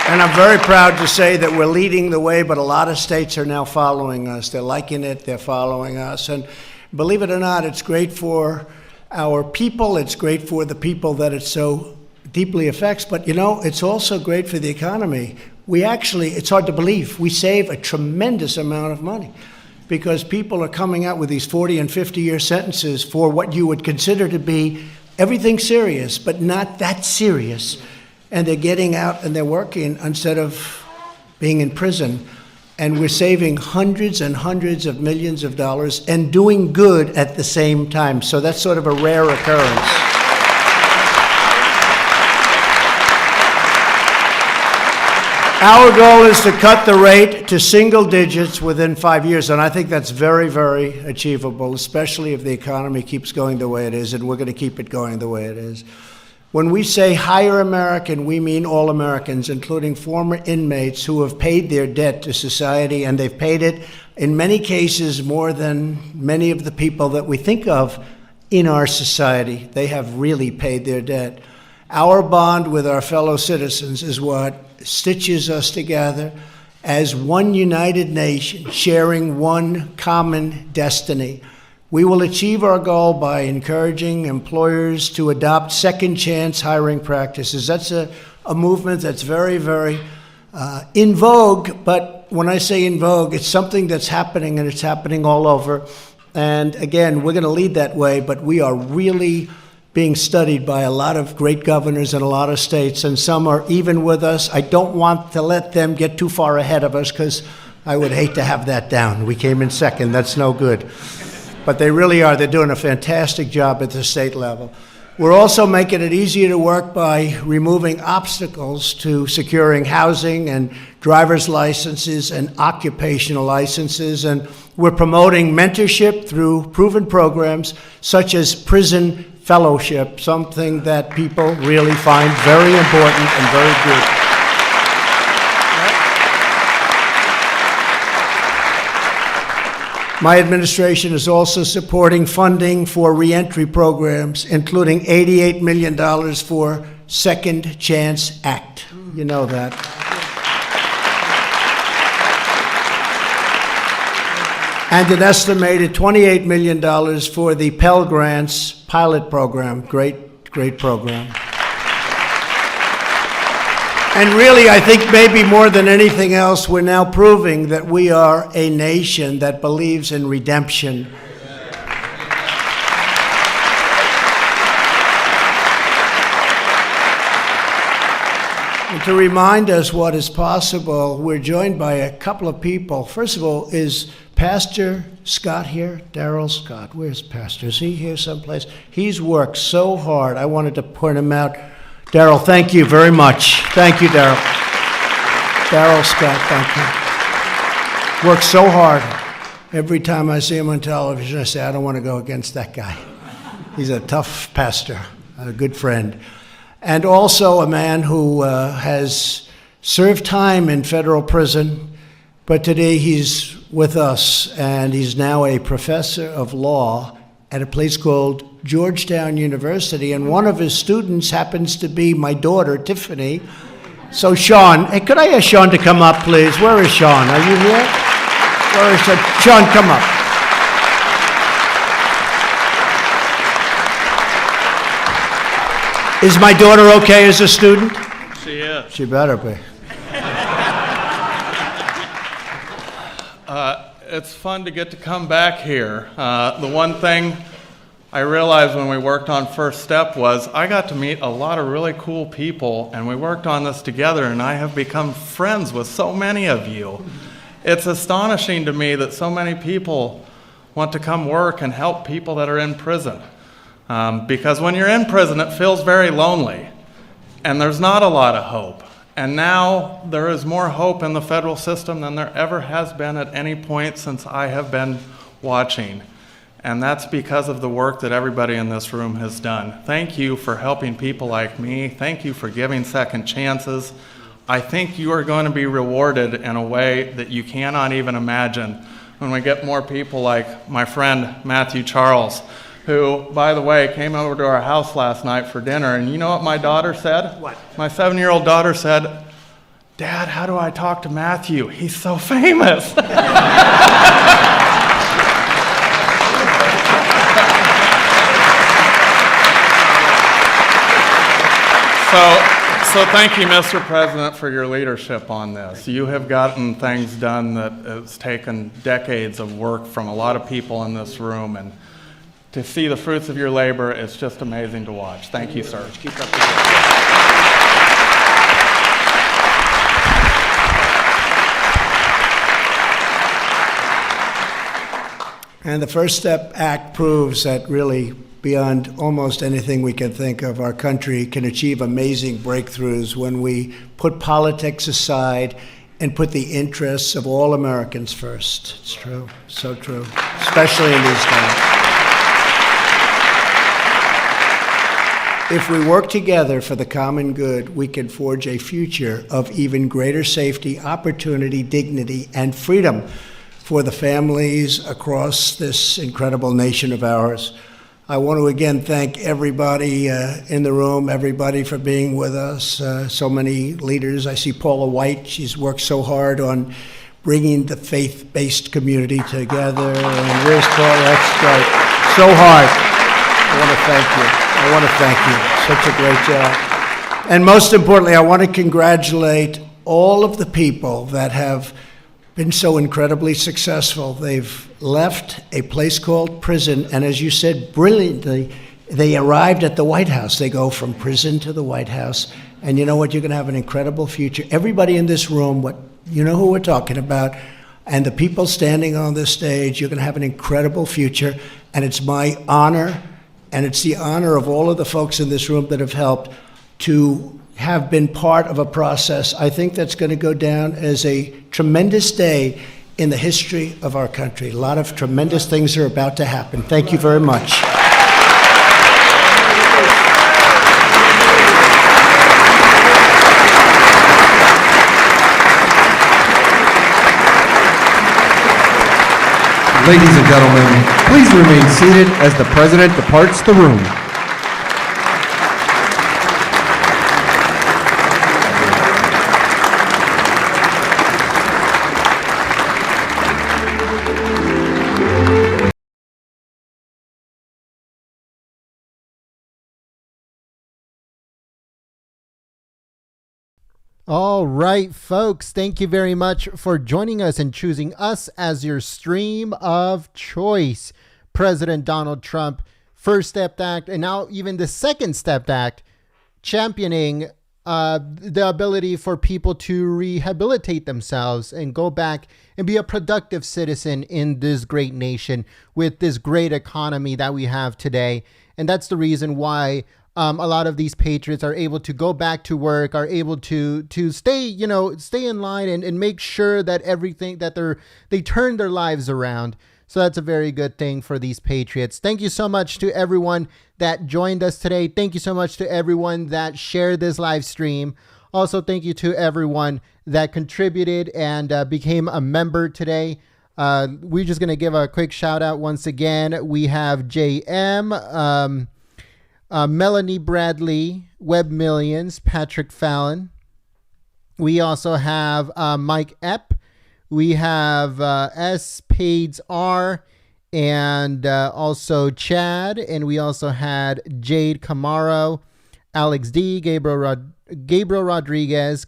And I'm very proud to say that we're leading the way, but a lot of states are now following us. They're liking it, they're following us. And believe it or not, it's great for our people, it's great for the people that it so deeply affects, but it's also great for the economy. It's hard to believe, we save a tremendous amount of money because people are coming out with these 40 and 50-year sentences for what you would consider to be everything serious, but not that serious. And they're getting out and they're working instead of being in prison. And we're saving hundreds and hundreds of millions of dollars and doing good at the same time. So that's sort of a rare occurrence. Our goal is to cut the rate to single digits within 5 years, and I think that's very, very achievable, especially if the economy keeps going the way it is, and we're going to keep it going the way it is. When we say hire American, we mean all Americans, including former inmates who have paid their debt to society, and they've paid it, in many cases, more than many of the people that we think of in our society. They have really paid their debt. Our bond with our fellow citizens is what stitches us together as one united nation, sharing one common destiny. We will achieve our goal by encouraging employers to adopt second chance hiring practices. That's a movement that's very, very in vogue, but when I say in vogue, it's something that's happening, and it's happening all over. And again, we're going to lead that way, but we are really being studied by a lot of great governors in a lot of states, and some are even with us. I don't want to let them get too far ahead of us because I would hate to have that down. We came in second. That's no good. But they really are. They're doing a fantastic job at the state level. We're also making it easier to work by removing obstacles to securing housing and driver's licenses and occupational licenses. And we're promoting mentorship through proven programs such as prison fellowship, something that people really find very important and very good. My administration is also supporting funding for reentry programs, including $88 million for Second Chance Act. You know that. And an estimated $28 million for the Pell Grants pilot program. Great, great program. And really, I think maybe more than anything else, we're now proving that we are a nation that believes in redemption. And to remind us what is possible, we're joined by a couple of people. First of all, is Pastor Scott here? Darrell Scott. Where's Pastor? Is he here someplace? He's worked so hard. I wanted to point him out. Darrell, thank you very much. Thank you, Darrell. Darrell Scott, thank you. Worked so hard. Every time I see him on television, I say, I don't want to go against that guy. He's a tough pastor, a good friend. And also a man who has served time in federal prison, but today he's with us, and he's now a professor of law at a place called Georgetown University, and one of his students happens to be my daughter, Tiffany. So Sean, hey, could I ask Sean to come up, please? Where is Sean? Are you here? Where is Sean? Sean, come up. Is my daughter okay as a student? She is. She better be. It's fun to get to come back here. The one thing I realized when we worked on First Step was I got to meet a lot of really cool people, and we worked on this together, and I have become friends with so many of you. It's astonishing to me that so many people want to come work and help people that are in prison. Because when you're in prison, it feels very lonely, and there's not a lot of hope. And now there is more hope in the federal system than there ever has been at any point since I have been watching. And that's because of the work that everybody in this room has done. Thank you for helping people like me. Thank you for giving second chances. I think you are going to be rewarded in a way that you cannot even imagine when we get more people like my friend Matthew Charles, who, by the way, came over to our house last night for dinner. And you know what my daughter said? What? My 7-year-old daughter said, "Dad, how do I talk to Matthew? He's so famous." So thank you, Mr. President, for your leadership on this. You have gotten things done that has taken decades of work from a lot of people in this room, and to see the fruits of your labor, it's just amazing to watch. Thank you, sir. Keep up the work. And the First Step Act proves that really, beyond almost anything we can think of, our country can achieve amazing breakthroughs when we put politics aside and put the interests of all Americans first. It's true, so true, especially in these times. If we work together for the common good, we can forge a future of even greater safety, opportunity, dignity, and freedom for the families across this incredible nation of ours. I want to again thank everybody in the room, everybody for being with us, so many leaders. I see Paula White, she's worked so hard on bringing the faith-based community together. And where's Paula? That's right, so hard. I want to thank you. Such a great job. And most importantly, I want to congratulate all of the people that have been so incredibly successful. They've left a place called prison, and as you said brilliantly, they arrived at the White House. They go from prison to the White House, and you know what? You're going to have an incredible future. Everybody in this room, you know who we're talking about, and the people standing on this stage, you're going to have an incredible future, and it's my honor, and it's the honor of all of the folks in this room that have helped to have been part of a process, I think, that's going to go down as a tremendous day in the history of our country. A lot of tremendous things are about to happen. Thank you very much. Ladies and gentlemen, please remain seated as the President departs the room. All right, folks, thank you very much for joining us and choosing us as your stream of choice. President Donald Trump, First Step Act, and now even the Second Step Act, championing the ability for people to rehabilitate themselves and go back and be a productive citizen in this great nation with this great economy that we have today. And that's the reason why a lot of these patriots are able to go back to work, are able to stay, stay in line and make sure that everything that they turn their lives around. So that's a very good thing for these patriots. Thank you so much to everyone that joined us today. Thank you so much to everyone that shared this live stream. Also, thank you to everyone that contributed and became a member today. We're just going to give a quick shout out once again. We have JM, Melanie Bradley, Web Millions, Patrick Fallon. We also have Mike Epp. We have S. Pades R. And also Chad. And we also had Jade Camaro, Alex D., Gabriel Gabriel Rodriguez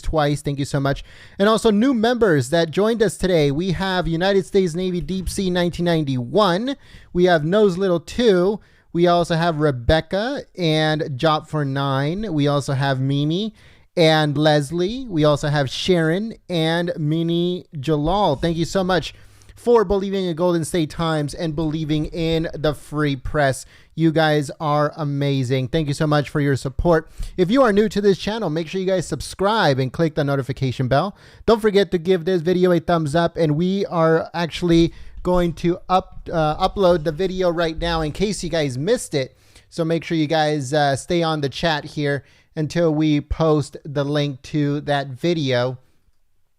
twice. Thank you so much. And also new members that joined us today. We have United States Navy Deep Sea 1991. We have Nose Little 2. We also have Rebecca and Job for 9. We also have Mimi and Leslie. We also have Sharon and Mini Jalal. Thank you so much for believing in Golden State Times and believing in the free press. You guys are amazing. Thank you so much for your support. If you are new to this channel, make sure you guys subscribe and click the notification bell. Don't forget to give this video a thumbs up, and we are actually going to upload the video right now in case you guys missed it. So make sure you guys stay on the chat here until we post the link to that video.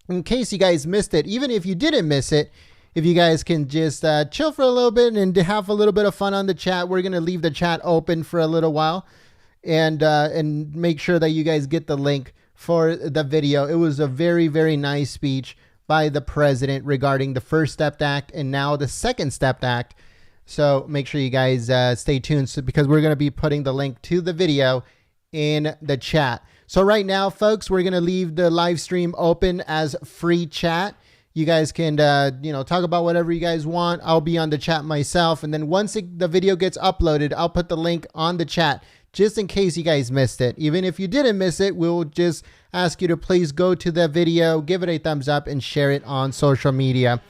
In case you guys missed it, even if you didn't miss it, if you guys can just chill for a little bit and have a little bit of fun on the chat, we're going to leave the chat open for a little while and make sure that you guys get the link for the video. It was a very, very nice speech by the president regarding the First Step Act and now the Second Step Act. So make sure you guys stay tuned because we're going to be putting the link to the video in the chat. So right now, folks, we're going to leave the live stream open as free chat. You guys can, talk about whatever you guys want. I'll be on the chat myself. And then once the video gets uploaded, I'll put the link on the chat just in case you guys missed it. Even if you didn't miss it, we'll just ask you to please go to the video, give it a thumbs up, and share it on social media.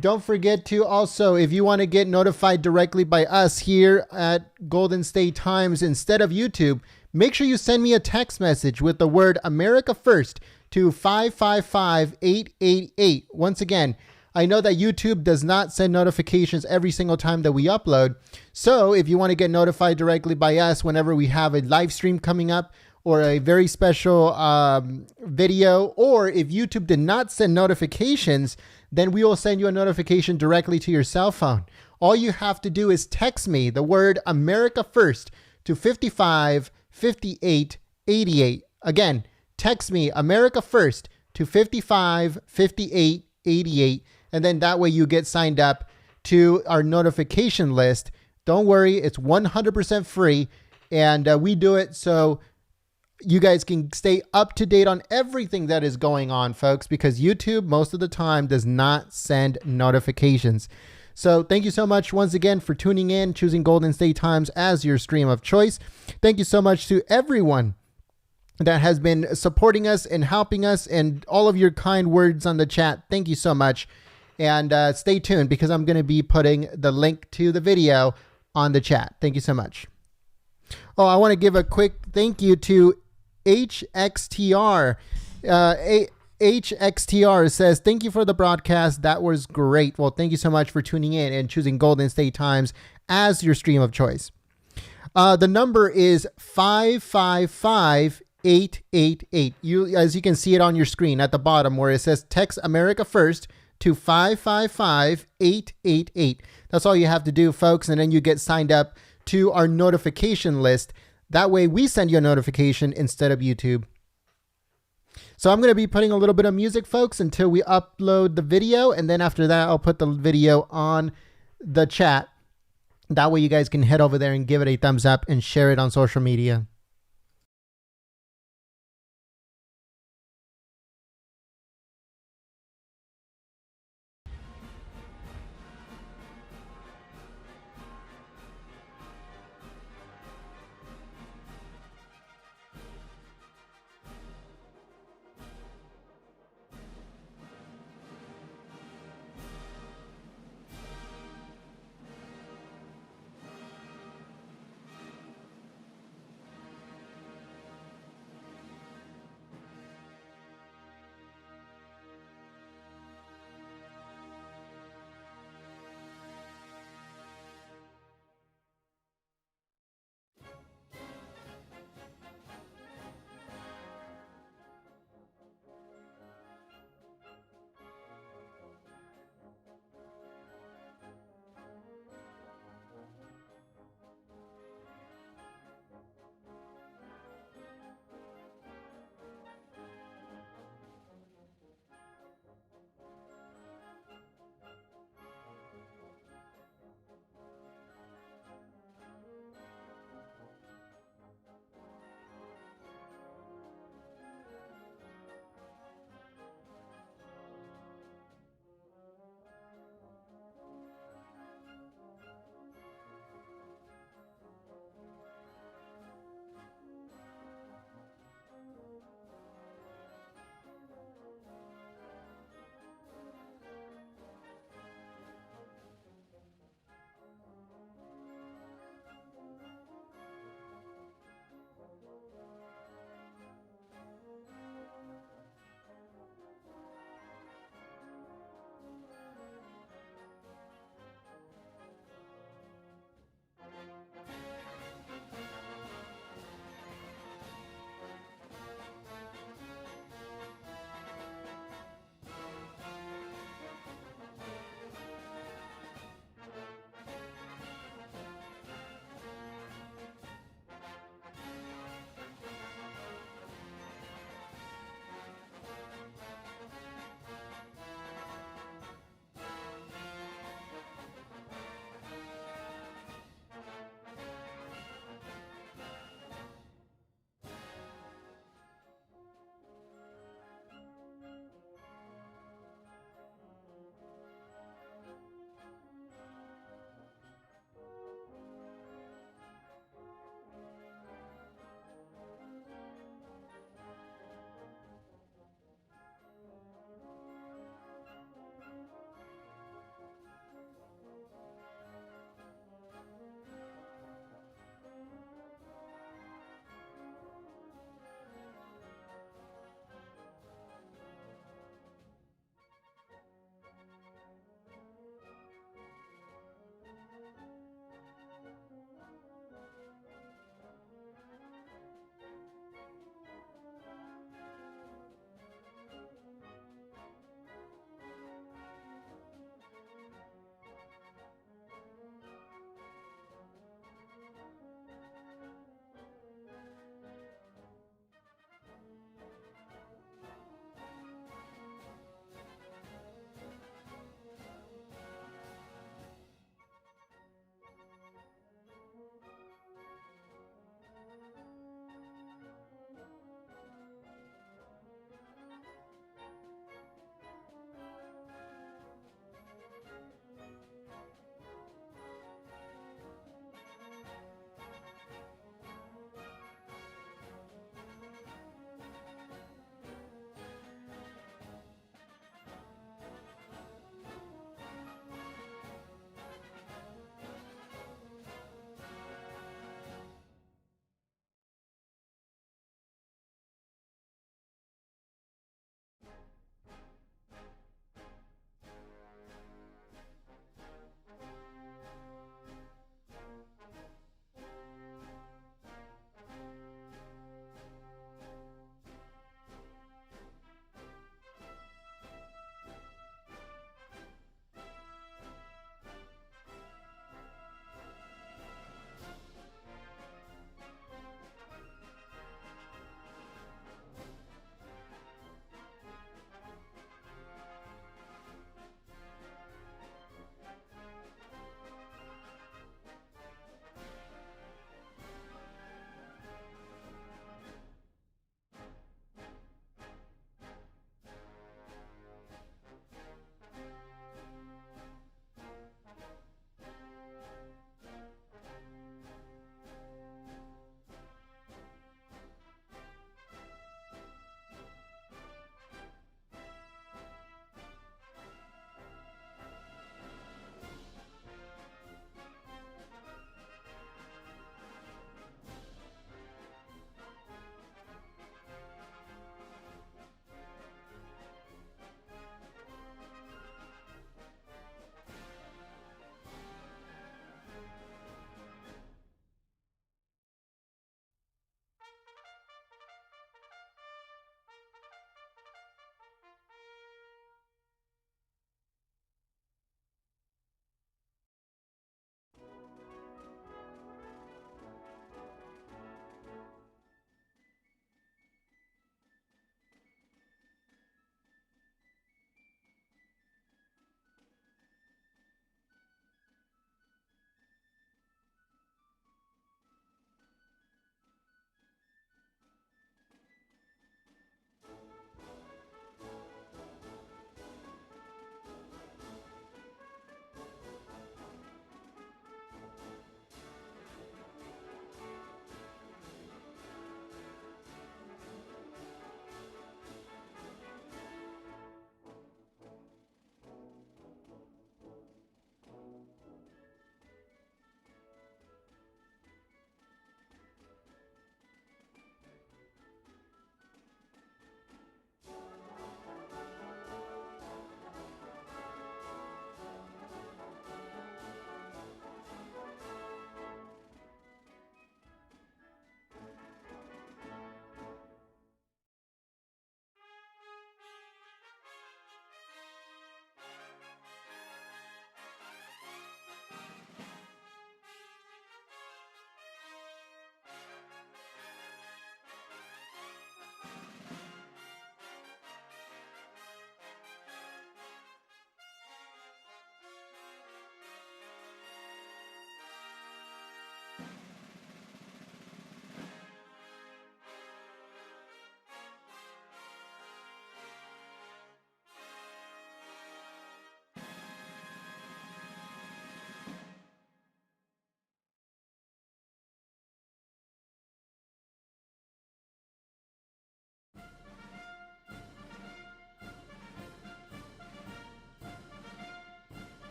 Don't forget to also, if you want to get notified directly by us here at Golden State Times instead of YouTube, make sure you send me a text message with the word America First to 555-888. Once again, I know that YouTube does not send notifications every single time that we upload. So if you want to get notified directly by us whenever we have a live stream coming up or a very special video, or if YouTube did not send notifications, then we will send you a notification directly to your cell phone. All you have to do is text me the word America First to 555888. Again, text me America First to 555888, and then that way you get signed up to our notification list. Don't worry, it's 100% free, and we do it so you guys can stay up to date on everything that is going on, folks, because YouTube most of the time does not send notifications. So thank you so much once again for tuning in, choosing Golden State Times as your stream of choice. Thank you so much to everyone that has been supporting us and helping us and all of your kind words on the chat. Thank you so much. And stay tuned because I'm going to be putting the link to the video on the chat. Thank you so much. Oh, I want to give a quick thank you to HXTR. HXTR says, thank you for the broadcast. That was great. Well, thank you so much for tuning in and choosing Golden State Times as your stream of choice. The number is 555 888. As you can see it on your screen at the bottom where it says text America First to 555-888. That's all you have to do, folks, and then you get signed up to our notification list. That way we send you a notification instead of YouTube. So I'm going to be putting a little bit of music, folks, until we upload the video, and then after that I'll put the video on the chat. That way you guys can head over there and give it a thumbs up and share it on social media.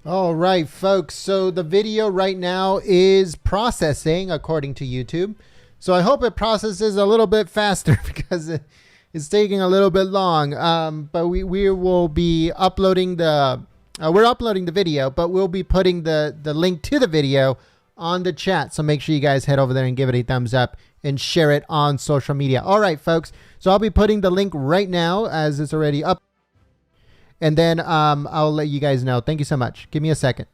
All right, folks. So the video right now is processing according to YouTube. So I hope it processes a little bit faster because it's taking a little bit long. But we will be uploading we're uploading the video, but we'll be putting the link to the video on the chat. So make sure you guys head over there and give it a thumbs up and share it on social media. All right, folks. So I'll be putting the link right now as it's already up. And then I'll let you guys know. Thank you so much. Give me a second.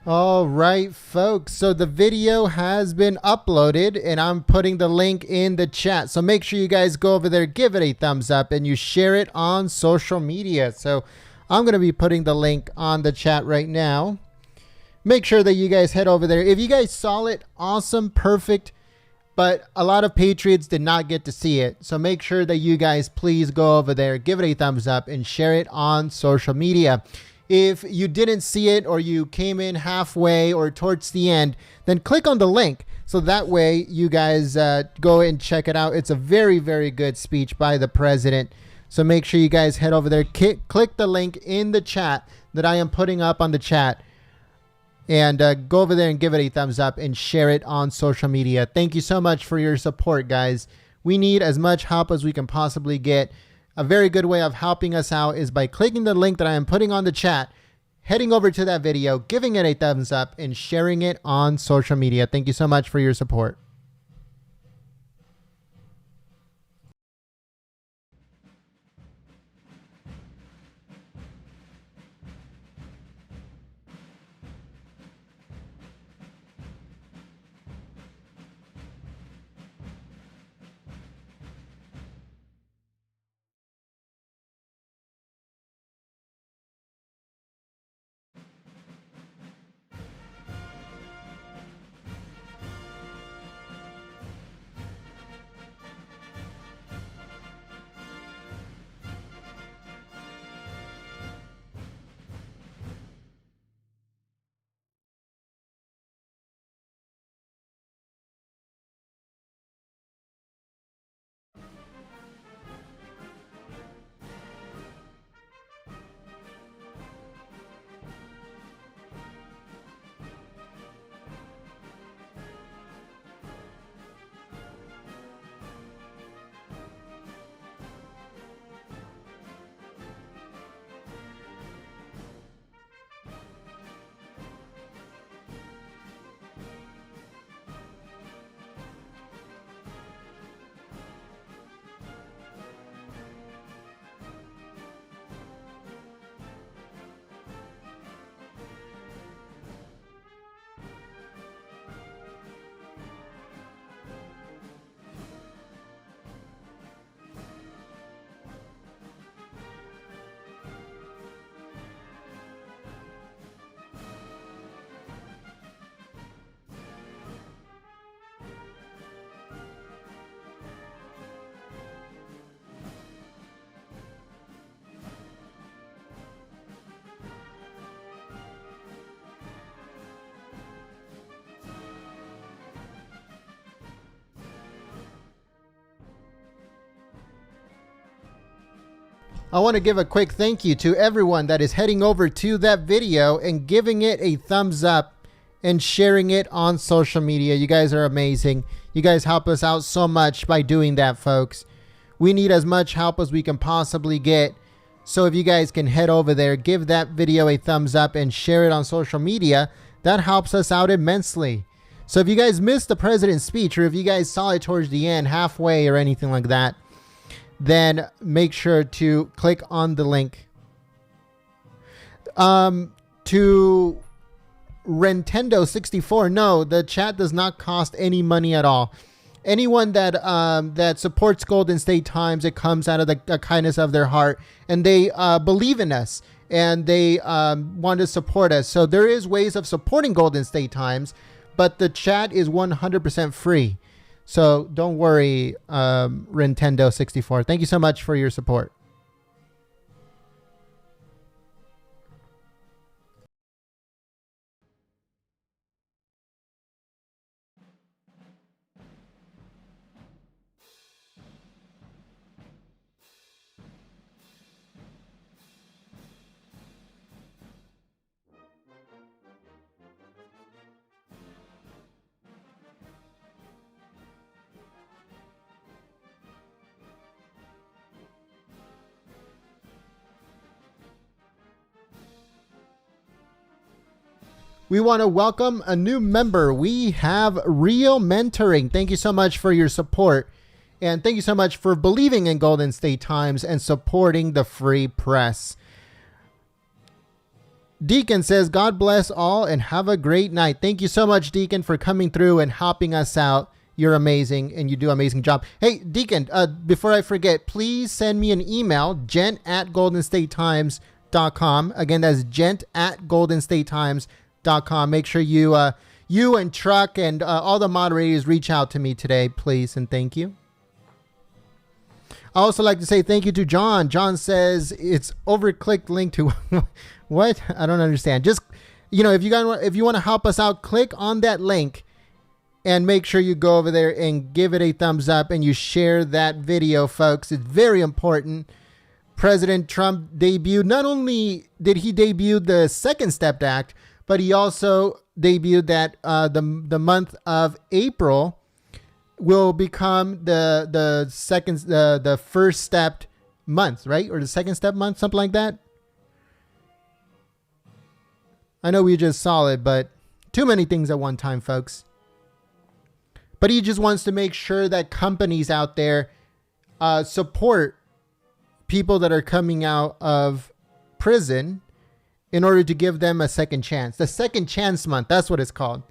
All right, folks. So the video has been uploaded and I'm putting the link in the chat. So make sure you guys go over there, give it a thumbs up, and you share it on social media. So I'm going to be putting the link on the chat right now. Make sure that you guys head over there. If you guys saw it, awesome, perfect. But a lot of Patriots did not get to see it. So make sure that you guys please go over there, give it a thumbs up, and share it on social media. If you didn't see it or you came in halfway or towards the end, then click on the link. So that way you guys go and check it out. It's a very, very good speech by the president. So make sure you guys head over there, click the link in the chat that I am putting up on the chat. And go over there and give it a thumbs up and share it on social media. Thank you so much for your support, guys. We need as much help as we can possibly get. A very good way of helping us out is by clicking the link that I am putting on the chat, heading over to that video, giving it a thumbs up, and sharing it on social media. Thank you so much for your support. I want to give a quick thank you to everyone that is heading over to that video and giving it a thumbs up and sharing it on social media. You guys are amazing. You guys help us out so much by doing that, folks. We need as much help as we can possibly get. So if you guys can head over there, give that video a thumbs up and share it on social media, that helps us out immensely. So if you guys missed the president's speech, or if you guys saw it towards the end, halfway or anything like that, then make sure to click on the link. To Nintendo 64, no, the chat does not cost any money at all. Anyone that that supports Golden State Times, it comes out of the kindness of their heart, and they believe in us, and they want to support us. So there is ways of supporting Golden State Times, but the chat is 100% free. So don't worry, Nintendo 64. Thank you so much for your support. We want to welcome a new member. We have Real Mentoring. Thank you so much for your support. And thank you so much for believing in Golden State Times and supporting the free press. Deacon says, God bless all and have a great night. Thank you so much, Deacon, for coming through and helping us out. You're amazing and you do an amazing job. Hey, Deacon, before I forget, please send me an email, gent@goldenstatetimes.com. Again, that's gent@goldenstatetimes.com. Make sure you and Truck and all the moderators reach out to me today, please, and thank you. I also like to say thank you to John. John says it's overclicked link to what? I don't understand. Just, you know, if you want to help us out, click on that link and make sure you go over there and give it a thumbs up and you share that video, folks. It's very important. President Trump debuted, not only did he debut the Second Step Act, but he also debuted that the month of April will become the first step month, right? Or the second step month, something like that. I know we just saw it, but too many things at one time, folks. But he just wants to make sure that companies out there support people that are coming out of prison in order to give them a second chance. The Second Chance Month, that's what it's called.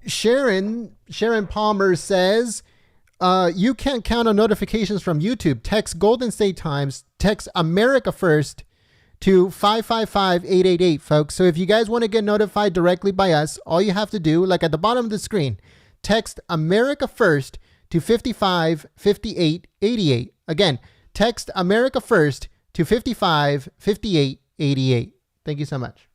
Sharon Palmer says, you can't count on notifications from YouTube. Text Golden State Times, text America First to 555-888, folks. So if you guys want to get notified directly by us, all you have to do, like at the bottom of the screen, text America First to 55-58-88. Again, text America First to 55-58-88. Thank you so much.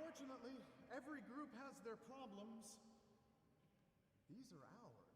Unfortunately, every group has their problems. These are ours.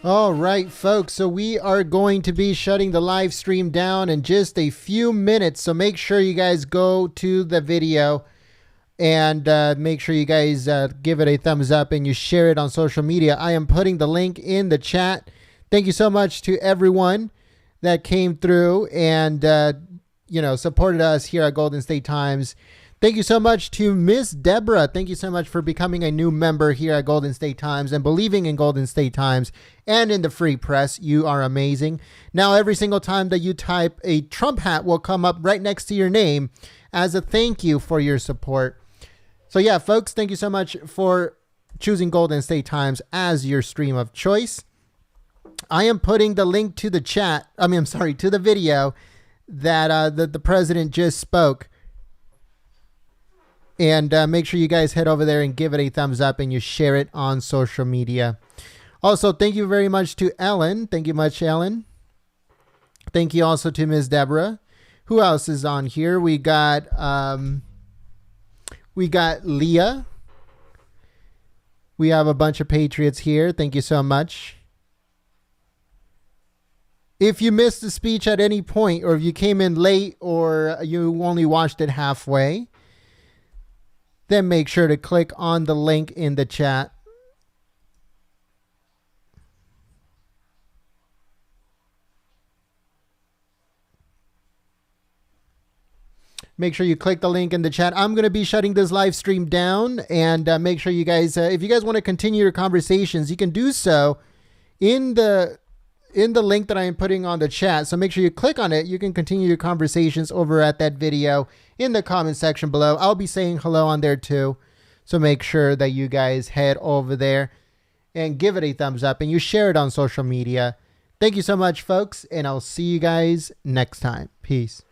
All right, folks. So we are going to be shutting the live stream down in just a few minutes. So make sure you guys go to the video And make sure you guys give it a thumbs up and you share it on social media. I am putting the link in the chat. Thank you so much to everyone that came through and supported us here at Golden State Times. Thank you so much to Miss Deborah. Thank you so much for becoming a new member here at Golden State Times and believing in Golden State Times and in the free press. You are amazing. Now, every single time that you type, a Trump hat will come up right next to your name as a thank you for your support. So yeah, folks, thank you so much for choosing Golden State Times as your stream of choice. I am putting the link to the to the video that the president just spoke. And make sure you guys head over there and give it a thumbs up and you share it on social media. Also, thank you very much to Ellen. Thank you much, Ellen. Thank you also to Ms. Deborah. Who else is on here? We got Leah. We have a bunch of Patriots here. Thank you so much. If you missed the speech at any point, or if you came in late, or you only watched it halfway, then make sure to click on the link in the chat. Make sure you click the link in the chat. I'm going to be shutting this live stream down, and make sure you guys, if you guys want to continue your conversations, you can do so in the link that I am putting on the chat. So make sure you click on it. You can continue your conversations over at that video in the comment section below. I'll be saying hello on there too. So make sure that you guys head over there and give it a thumbs up and you share it on social media. Thank you so much, folks, and I'll see you guys next time. Peace.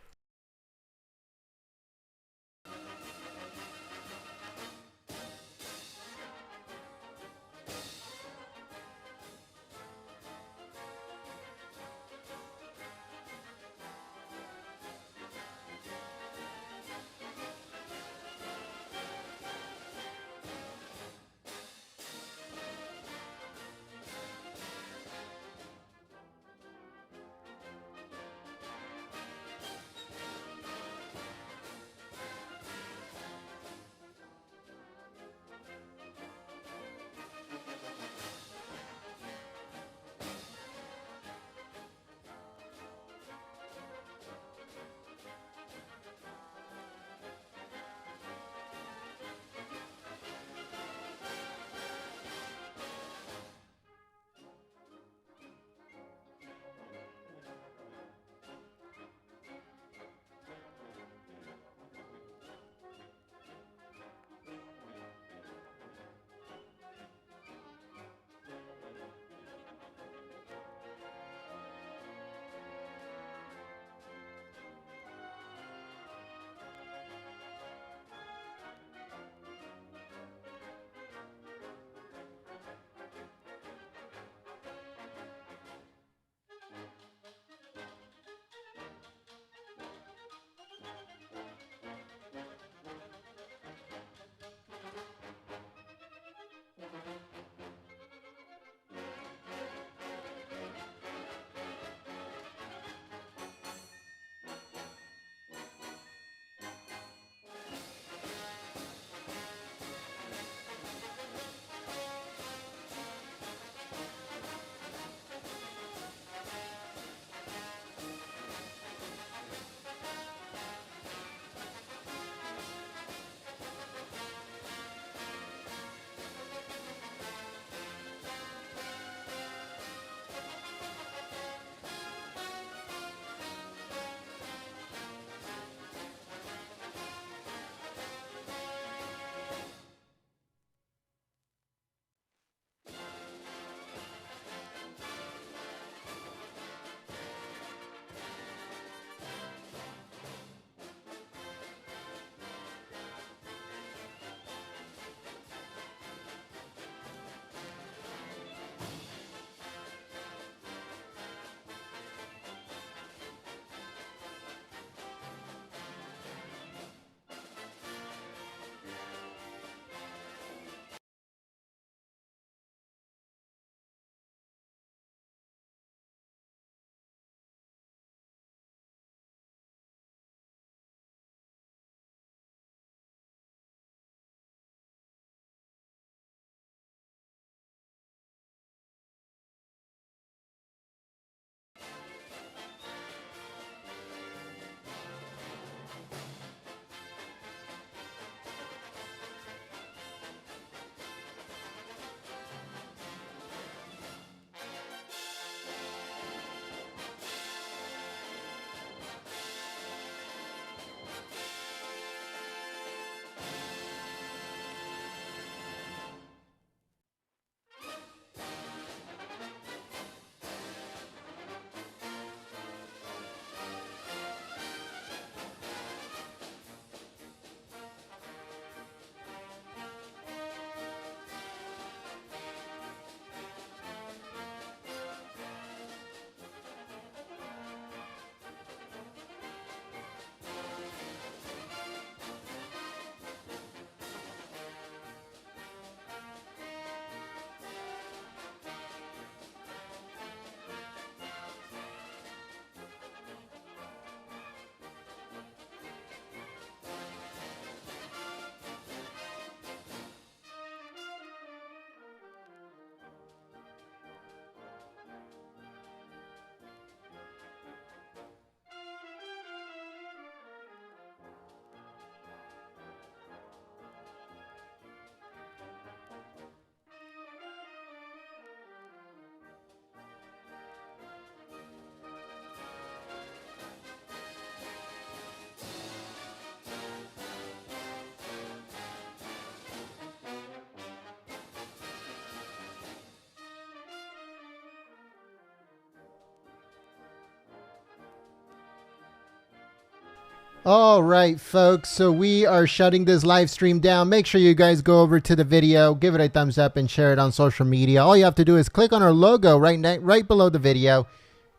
All right, folks. So we are shutting this live stream down. Make sure you guys go over to the video, give it a thumbs up, and share it on social media. All you have to do is click on our logo right below the video,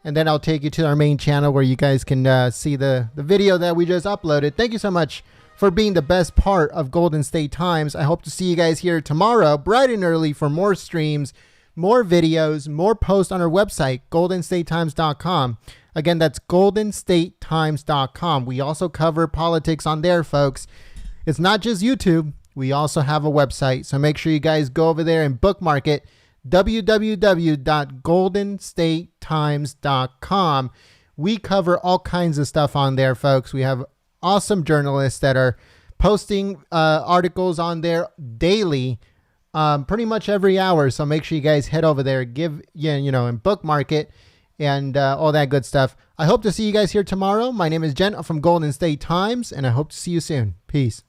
and then I'll take you to our main channel where you guys can see the video that we just uploaded. Thank you so much for being the best part of Golden State Times. I hope to see you guys here tomorrow, bright and early, for more streams, more videos, more posts on our website, goldenstatetimes.com. Again, that's goldenstatetimes.com. We also cover politics on there, folks. It's not just YouTube. We also have a website. So make sure you guys go over there and bookmark it, www.goldenstatetimes.com. We cover all kinds of stuff on there, folks. We have awesome journalists that are posting articles on there daily, pretty much every hour. So make sure you guys head over there, and bookmark it, and all that good stuff. I hope to see you guys here tomorrow. My name is Jen. I'm from Golden State Times, and I hope to see you soon. Peace.